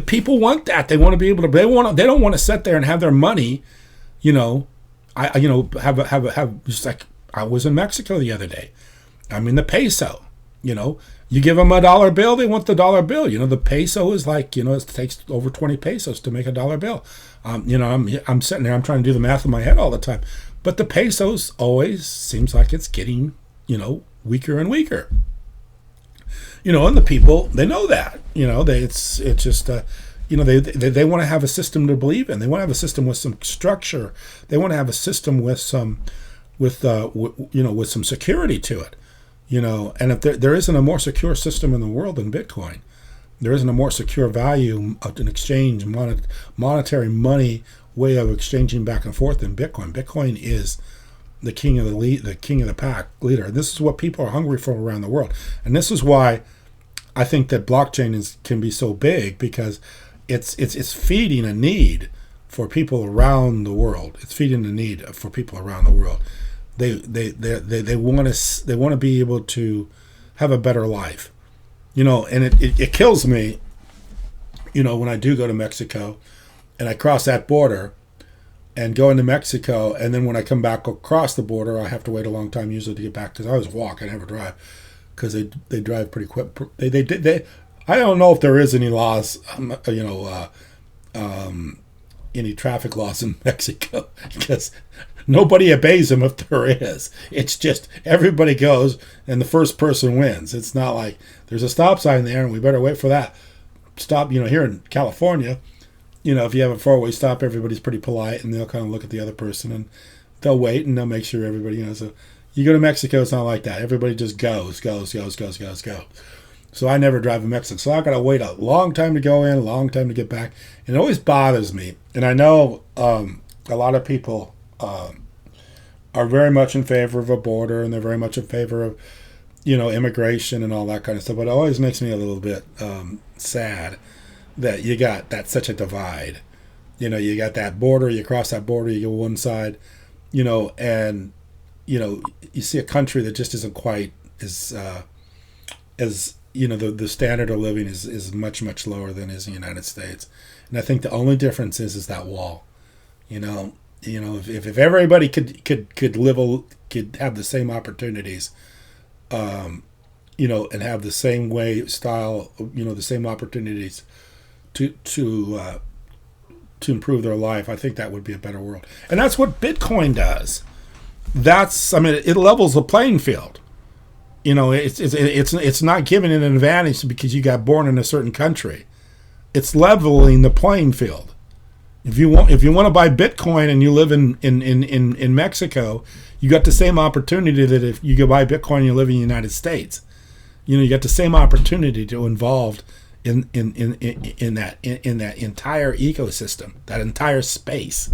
people want that. They want to be able to, they don't want to sit there and have their money, you know, have just like, I was in Mexico the other day. I mean, the peso, you know, you give them a dollar bill, they want the dollar bill. You know, the peso is like, you know, it takes over 20 pesos to make a dollar bill. You know, I'm sitting there, I'm trying to do the math in my head all the time. But the pesos always seems like it's getting, you know, weaker and weaker. You know, and the people, they know that. You know, it's just, you know, they want to have a system to believe in. They want to have a system with some structure. They want to have a system with some, with some security to it. You know, and if there isn't a more secure system in the world than Bitcoin, there isn't a more secure value of an exchange, monetary money way of exchanging back and forth than Bitcoin. Bitcoin is the king of the pack leader. And this is what people are hungry for around the world. And this is why I think that blockchain can be so big, because it's feeding a need for people around the world. It's feeding a need for people around the world. They want to be able to have a better life, you know. And it kills me, you know, when I do go to Mexico and I cross that border, and go into Mexico. And then when I come back across the border, I have to wait a long time usually to get back because I always walk. I never drive because they drive pretty quick. They I don't know if there is any laws, any traffic laws in Mexico because nobody obeys them if there is. It's just everybody goes and the first person wins. It's not like there's a stop sign there and we better wait for that stop. Here in California, if you have a four-way stop, everybody's pretty polite and they'll kind of look at the other person and they'll wait and they'll make sure everybody, so you go to Mexico, it's not like that. Everybody just goes. So I never drive in Mexico. So I got to wait a long time to go in, a long time to get back. And it always bothers me. And I know a lot of people are very much in favor of a border and they're very much in favor of, immigration and all that kind of stuff. But it always makes me a little bit sad that you got such a divide. You got that border, you cross that border, you go one side, and, you see a country that just isn't quite as the standard of living is much, much lower than is in the United States. And I think the only difference is that wall. If everybody could have the same opportunities, and have the same style, the same opportunities to improve their life, I think that would be a better world. And that's what Bitcoin does. It levels the playing field. It's not giving it an advantage because you got born in a certain country. It's leveling the playing field. If you want to buy Bitcoin and you live in Mexico, you got the same opportunity that if you go buy Bitcoin and you live in the United States. You got the same opportunity to involved in that entire ecosystem, that entire space.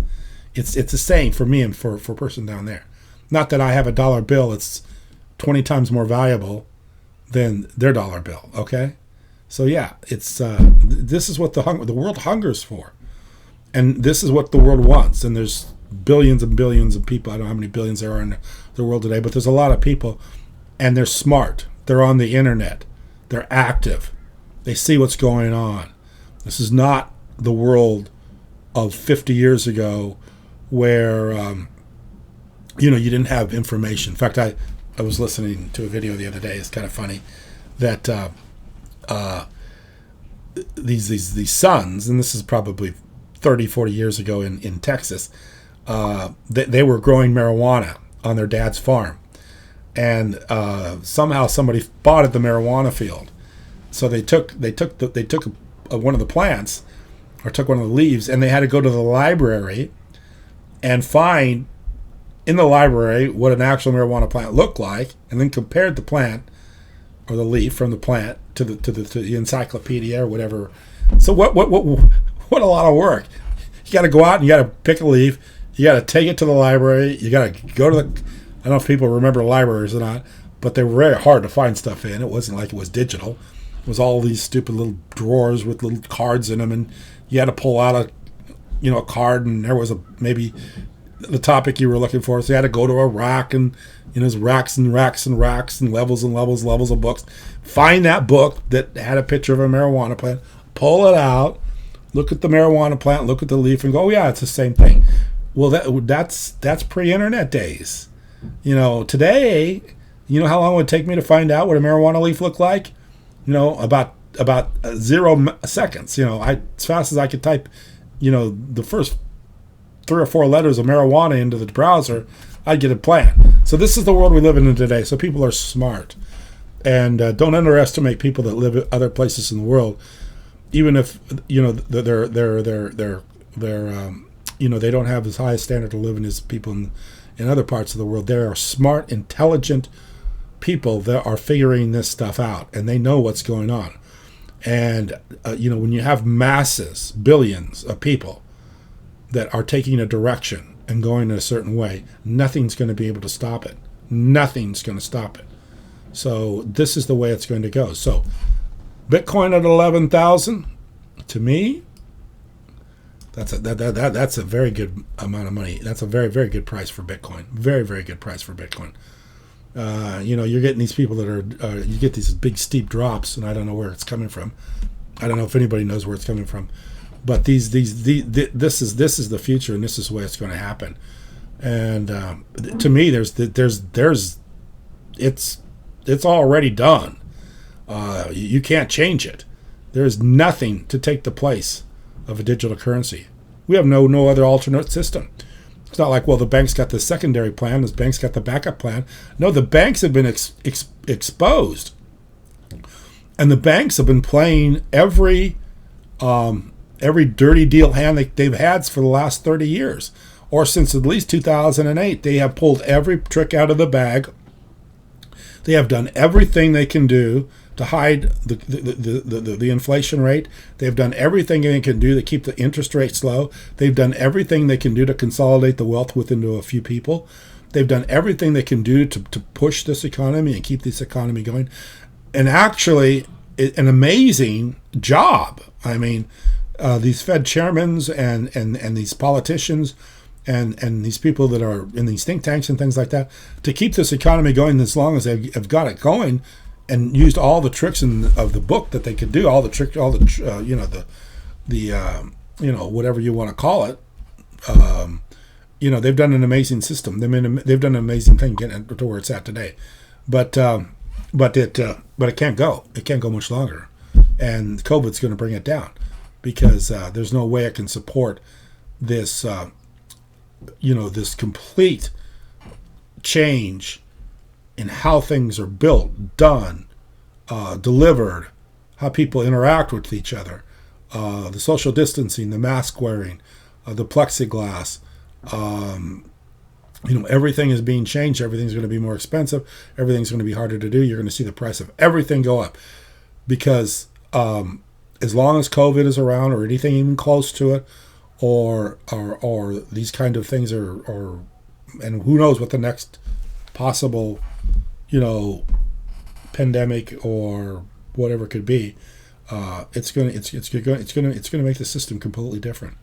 It's the same for me and for a person down there. Not that I have a dollar bill. It's 20 times more valuable than their dollar bill. Okay, so yeah, it's this is what the world hungers for, and this is what the world wants. And there's billions and billions of people. I don't know how many billions there are in the world today, but there's a lot of people, and they're smart. They're on the internet. They're active. They see what's going on. This is not the world of 50 years ago, where you didn't have information. In fact, I was listening to a video the other day. It's kind of funny that these sons, and this is probably 30, 40 years ago in Texas, they were growing marijuana on their dad's farm. And somehow somebody bought at the marijuana field. So they took one of the plants, or took one of the leaves, and they had to go to the library and find in the library what an actual marijuana plant looked like, and then compared the plant or the leaf from the plant to the encyclopedia or whatever. So what a lot of work. You got to go out and you got to pick a leaf. You got to take it to the library. You got to go to the. I don't know if people remember libraries or not, but they were very hard to find stuff in. It wasn't like it was digital. It was all these stupid little drawers with little cards in them, and you had to pull out a card, and there was maybe the topic you were looking for. So you had to go to a rack, and there's racks and racks and racks and levels of books. Find that book that had a picture of a marijuana plant, pull it out, look at the marijuana plant, look at the leaf, and go, oh yeah, it's the same thing. Well, that's pre-internet days. Today, how long it would take me to find out what a marijuana leaf looked like? About 0 seconds. As fast as I could type, the first 3 or 4 letters of marijuana into the browser, I'd get a plant. So this is the world we live in today. So people are smart, and don't underestimate people that live at other places in the world, even if they're they don't have as high a standard of living as people in other parts of the world. There are smart, intelligent people that are figuring this stuff out, and they know what's going on. And when you have masses, billions of people that are taking a direction and going in a certain way, nothing's going to be able to stop it. Nothing's going to stop it. So this is the way it's going to go. So Bitcoin at 11,000, to me, that's a very good amount of money. That's a very, very good price for Bitcoin. Very, very good price for Bitcoin. You're getting these people that are, you get these big steep drops, and I don't know where it's coming from. I don't know if anybody knows where it's coming from. But this is the future, and this is the way it's going to happen. And to me, it's already done. You can't change it. There's nothing to take the place of a digital currency. We have no other alternate system. It's not like, well, the bank's got the secondary plan, the bank's got the backup plan. No, the banks have been exposed, and the banks have been playing every dirty deal hand they've had for the last 30 years, or since at least 2008. They have pulled every trick out of the bag. They have done everything they can do to hide the inflation rate. They've done everything they can do to keep the interest rates low. They've done everything they can do to consolidate the wealth within a few people. They've done everything they can do to push this economy and keep this economy going. And actually, an amazing job. I mean, these Fed chairmen and these politicians and these people that are in these think tanks and things like that, to keep this economy going as long as they've got it going, and used all the tricks of the book that they could do, whatever you want to call it. They've done an amazing system. They've done an amazing thing getting it to where it's at today. But it can't go. It can't go much longer. And COVID's going to bring it down, because there's no way it can support this, this complete change in how things are built, done, delivered, how people interact with each other, the social distancing, the mask wearing, the plexiglass. Everything is being changed. Everything's going to be more expensive. Everything's going to be harder to do. You're going to see the price of everything go up, because as long as COVID is around, or anything even close to it, or these kind of things are, and who knows what the next possible pandemic or whatever it could be, it's gonna make the system completely different.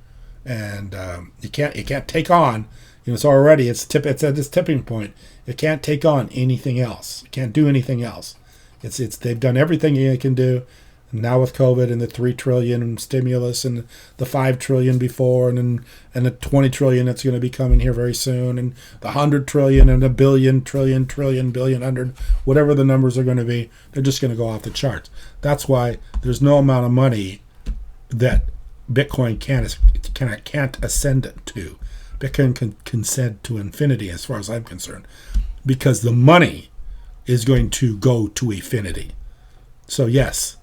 And it can't take on, it's at this tipping point. It can't take on anything else. It can't do anything else. They've done everything they can do. And now with COVID and the $3 trillion stimulus and the $5 trillion before, and the $20 trillion that's going to be coming here very soon, and the $100 trillion and $1 billion, trillion, billion, hundred, whatever the numbers are going to be, they're just going to go off the charts. That's why there's no amount of money that Bitcoin can't ascend to. Bitcoin can ascend to infinity, as far as I'm concerned, because the money is going to go to infinity. So yes,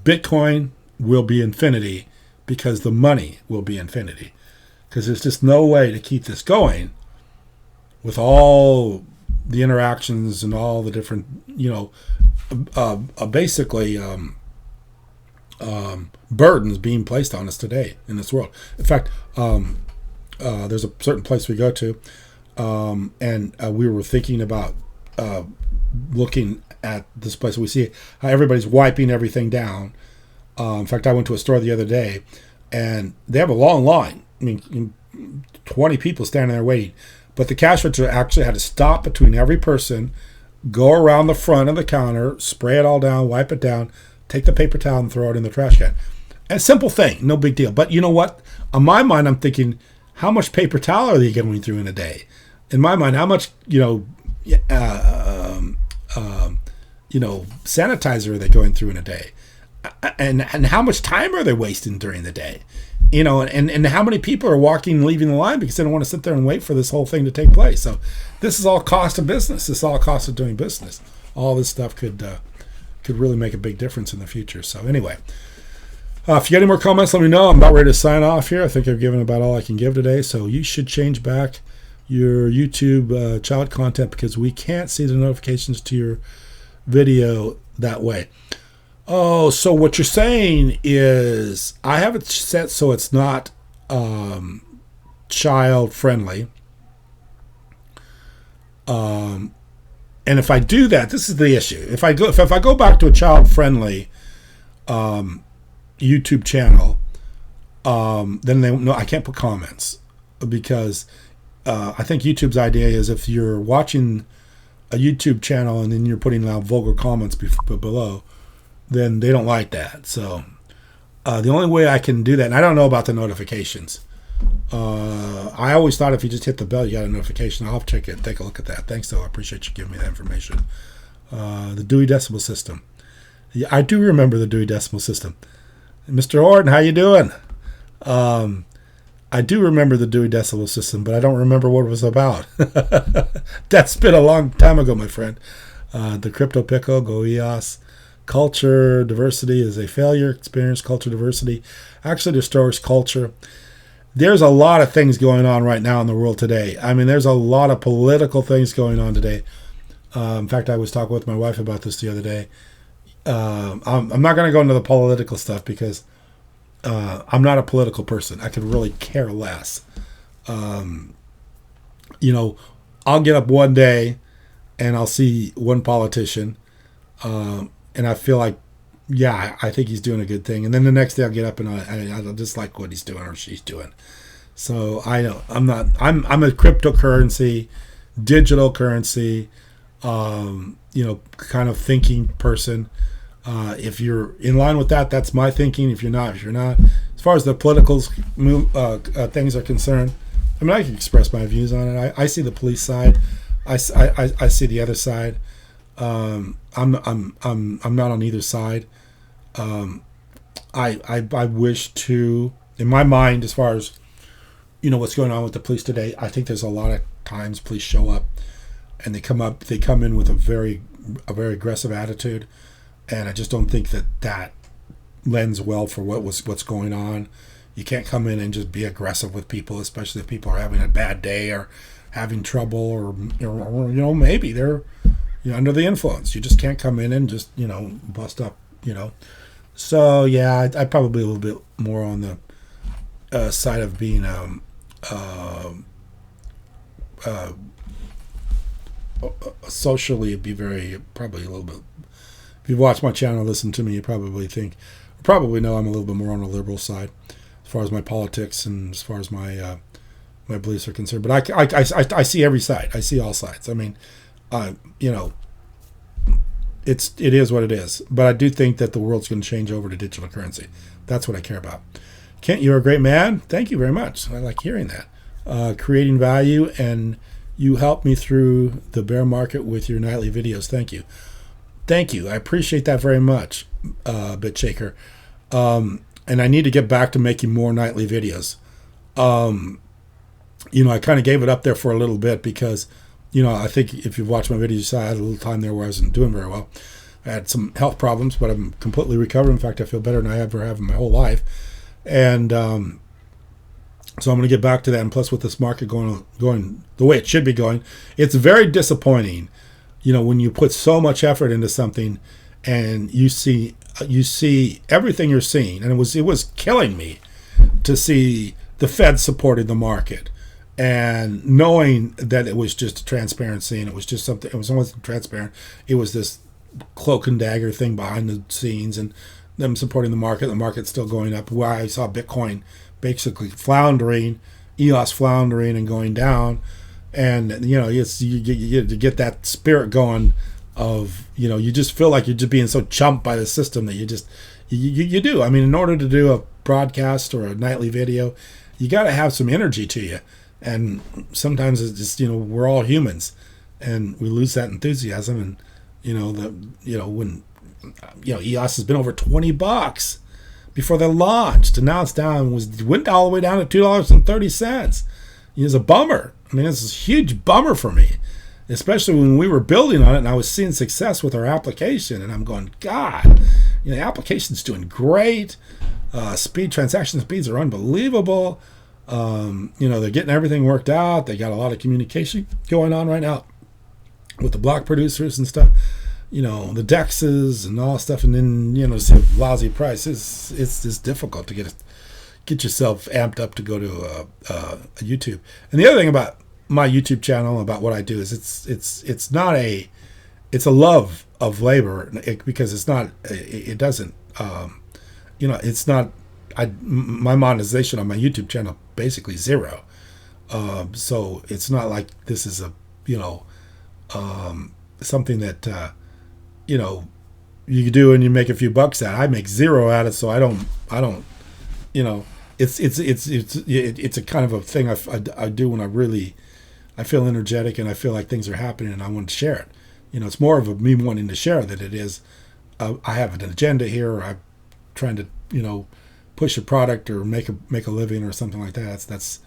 Bitcoin will be infinity, because the money will be infinity. Because there's just no way to keep this going with all the interactions and all the different, burdens being placed on us today in this world. In fact, there's a certain place we go to, and we were thinking about looking at this place. We see how everybody's wiping everything down. In fact, I went to a store the other day, and they have a long line. I mean, 20 people standing there waiting. But the cash register actually had to stop between every person, go around the front of the counter, spray it all down, wipe it down, take the paper towel and throw it in the trash can. A simple thing, no big deal. But you know what? On my mind, I'm thinking, how much paper towel are they going through in a day? In my mind, how much, sanitizer are they going through in a day? And how much time are they wasting during the day? And how many people are walking and leaving the line because they don't want to sit there and wait for this whole thing to take place? So this is all cost of business. This is all cost of doing business. All this stuff could really make a big difference in the future. So anyway, if you got any more comments, let me know. I'm about ready to sign off here. I think I've given about all I can give today. So you should change back your YouTube child content, because we can't see the notifications to your video that way. Oh, so what you're saying is I have it set so it's not child friendly. And if I do that, this is the issue. If I go back to a child friendly YouTube channel, then I can't put comments, because I think YouTube's idea is if you're watching a YouTube channel and then you're putting out vulgar comments below, then they don't like that. So The only way I can do that, and I don't know about the notifications. I always thought if you just hit the bell, you got a notification. I'll check it, take a look at that. Thanks, though. I appreciate you giving me that information. The Dewey Decimal System. Yeah, I do remember the Dewey Decimal System. Mr. Orton, how you doing? I do remember the Dewey Decimal System, but I don't remember what it was about. That's been a long time ago, my friend. The Crypto Pickle, Go EOS. Culture diversity is a failure. Experience culture diversity actually destroys culture. There's a lot of things going on right now in the world today. I mean, there's a lot of political things going on today. In fact, I was talking with my wife about this the other day. I'm not going to go into the political stuff because I'm not a political person. I could really care less. I'll get up one day and I'll see one politician and I feel like, yeah, I think he's doing a good thing. And then the next day I'll get up and I just like what he's doing or she's doing. So I know I'm a cryptocurrency, digital currency, kind of thinking person. If you're in line with that, that's my thinking. If you're not. As far as the political things are concerned, I mean, I can express my views on it. I see the police side. I see the other side. I'm not on either side. I wish to, in my mind, as far as what's going on with the police today, I think there's a lot of times police show up and they come in with a very aggressive attitude, and I just don't think that lends well for what's going on. You can't come in and just be aggressive with people, especially if people are having a bad day or having trouble or maybe they're under the influence. You just can't come in and just bust up. So yeah, I probably a little bit more on the side of being socially, it'd be probably a little bit. If you watch my channel, listen to me, you probably know I'm a little bit more on the liberal side as far as my politics and as far as my my beliefs are concerned. But I see every side. I see all sides. I mean, it is what it is. But I do think that the world's going to change over to digital currency. That's what I care about. Kent, you're a great man. Thank you very much. I like hearing that. Creating value, and you helped me through the bear market with your nightly videos. Thank you. I appreciate that very much, BitShaker. And I need to get back to making more nightly videos. I kind of gave it up there for a little bit because, I think if you've watched my videos, you saw I had a little time there where I wasn't doing very well. I had some health problems, but I'm completely recovered. In fact, I feel better than I ever have in my whole life. And so I'm going to get back to that. And plus, with this market going the way it should be going, it's very disappointing. When you put so much effort into something, and you see everything you're seeing, and it was killing me to see the Fed supporting the market, and knowing that it was just transparency, and it was just something. It was almost transparent. It was this cloak and dagger thing behind the scenes, and them supporting the market. The market's still going up. Where I saw Bitcoin basically floundering, EOS floundering and going down. And you get that spirit going of you just feel like you're just being so chumped by the system that you do. I mean, in order to do a broadcast or a nightly video, you got to have some energy to you. And sometimes it's just we're all humans, and we lose that enthusiasm. And when EOS has been over $20 before they launched, and now it's went all the way down to $2.30. It's a bummer. I mean, it's a huge bummer for me, especially when we were building on it and I was seeing success with our application, and I'm going, God, the application's doing great. Transaction speeds are unbelievable. They're getting everything worked out. They got a lot of communication going on right now with the block producers and stuff. The DEXs and all stuff, and then it's a lousy price. It's difficult to get yourself amped up to go to a YouTube. And the other thing about my YouTube channel, about what I do, is it's a love of labor, because it's not my monetization on my YouTube channel basically zero. So it's not like this is a something that you do and you make a few bucks at it. I make zero at it, so I don't, it's a kind of a thing I do when I feel energetic and I feel like things are happening and I want to share it. It's more of me wanting to share than it is I have an agenda here, or I'm trying to, push a product or make a living or something like that. That's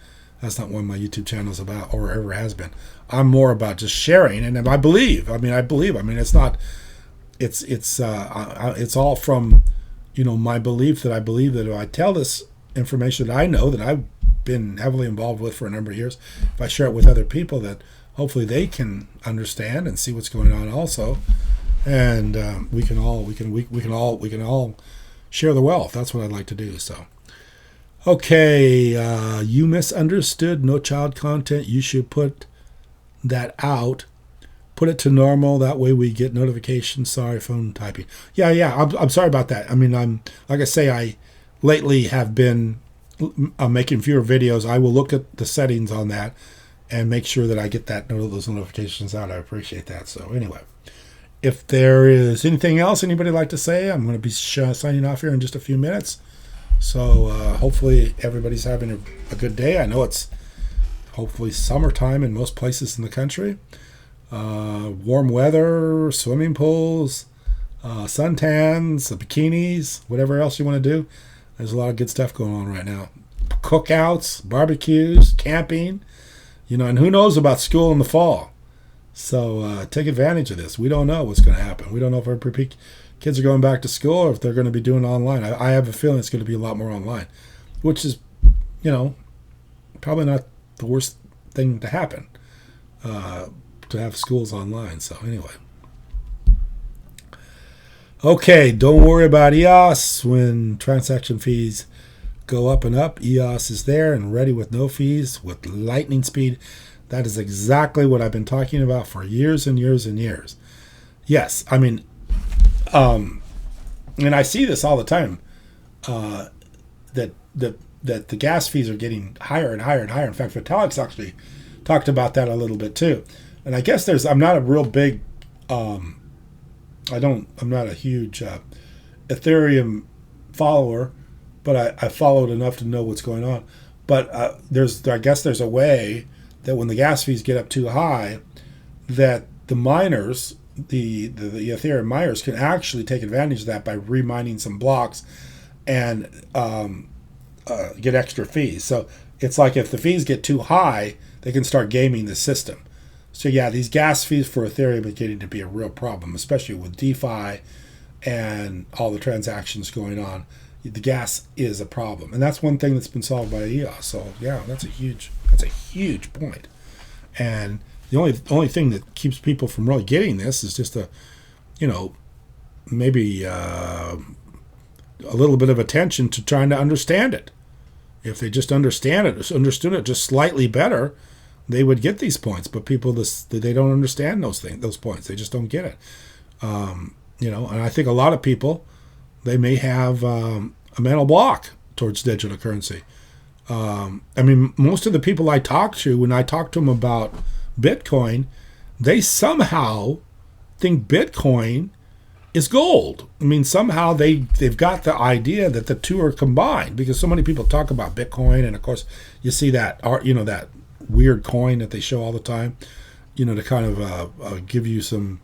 not what my YouTube channel is about, or ever has been. I'm more about just sharing, and I believe. It's not. It's all from, my belief that I believe that if I tell this information that I know, that I've been heavily involved with for a number of years, if I share it with other people, that hopefully they can understand and see what's going on also, and we can all share the wealth. That's what I'd like to do. So, okay, you misunderstood no child content. You should put that out. Put it to normal. That way we get notifications. Sorry, phone typing. Yeah. I'm sorry about that. I'm like I say, I lately have been making fewer videos. I will look at the settings on that and make sure that I get those notifications out. I appreciate that. So anyway, if there is anything else anybody like to say, I'm going to be signing off here in just a few minutes. So hopefully everybody's having a good day. I know it's hopefully summertime in most places in the country. Warm weather, swimming pools, suntans, bikinis, whatever else you want to do. There's a lot of good stuff going on right now. Cookouts, barbecues, camping, and who knows about school in the fall. So take advantage of this. We don't know what's going to happen. We don't know if our kids are going back to school or if they're going to be doing online. I have a feeling it's going to be a lot more online, which is, probably not the worst thing to happen, to have schools online. So anyway. Okay, don't worry about EOS. When transaction fees go up and up, EOS is there and ready with no fees, with lightning speed. That is exactly what I've been talking about for years and years and years. Yes, and I see this all the time, that the gas fees are getting higher and higher and higher. In fact, Vitalik actually talked about that a little bit too. And I guess I'm not a real big, I'm not a huge Ethereum follower, but I followed enough to know what's going on. But I guess there's a way that when the gas fees get up too high, that the miners, the Ethereum miners, can actually take advantage of that by remining some blocks and get extra fees. So it's like if the fees get too high, they can start gaming the system. So yeah, these gas fees for Ethereum are getting to be a real problem, especially with DeFi and all the transactions going on. The gas is a problem, and that's one thing that's been solved by EOS. So yeah, that's a huge point. And the only thing that keeps people from really getting this is just maybe a little bit of attention to trying to understand it. If they just understood it just slightly better, they would get these points. But people, they don't understand those points. They just don't get it. And I think a lot of people, they may have a mental block towards digital currency. Most of the people I talk to, when I talk to them about Bitcoin, they somehow think Bitcoin is gold. Somehow they've got the idea that the two are combined, because so many people talk about Bitcoin, and of course you see that that weird coin that they show all the time, to kind of give you some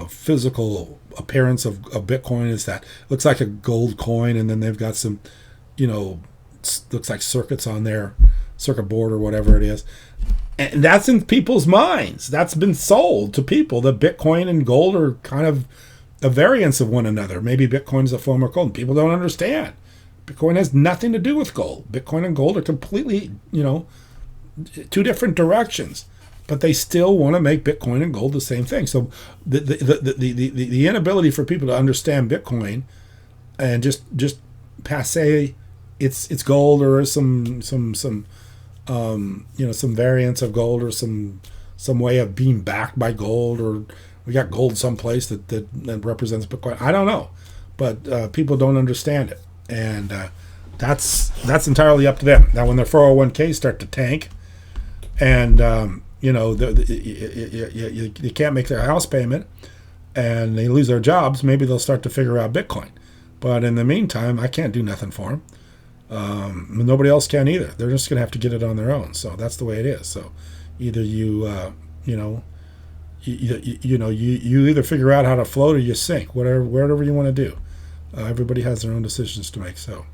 physical appearance of Bitcoin. Is that looks like a gold coin, and then they've got some, looks like circuits on their circuit board or whatever it is. And that's in people's minds. That's been sold to people that Bitcoin and gold are kind of a variance of one another. Maybe Bitcoin is a form of gold. People don't understand. Bitcoin has nothing to do with gold. Bitcoin and gold are completely, two different directions. But they still want to make Bitcoin and gold the same thing. So the inability for people to understand Bitcoin and just passe it's gold, or some variance of gold, or some way of being backed by gold, or we got gold someplace that represents Bitcoin. I don't know, but people don't understand it, and that's entirely up to them. Now, when their 401ks start to tank, and you can't make their house payment, and they lose their jobs, maybe they'll start to figure out Bitcoin. But in the meantime, I can't do nothing for them. Nobody else can either. They're just going to have to get it on their own. So that's the way it is. So either you either figure out how to float or you sink, whatever you want to do. Everybody has their own decisions to make. So,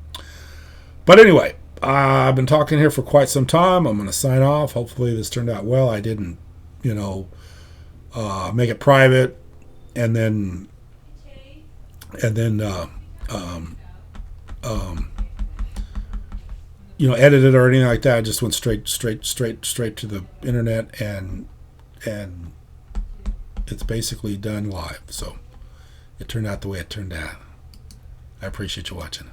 but anyway, I've been talking here for quite some time. I'm going to sign off. Hopefully this turned out well. I didn't, make it private and then edit it or anything like that. I just went straight to the internet, and it's basically done live. So it turned out the way it turned out. I appreciate you watching.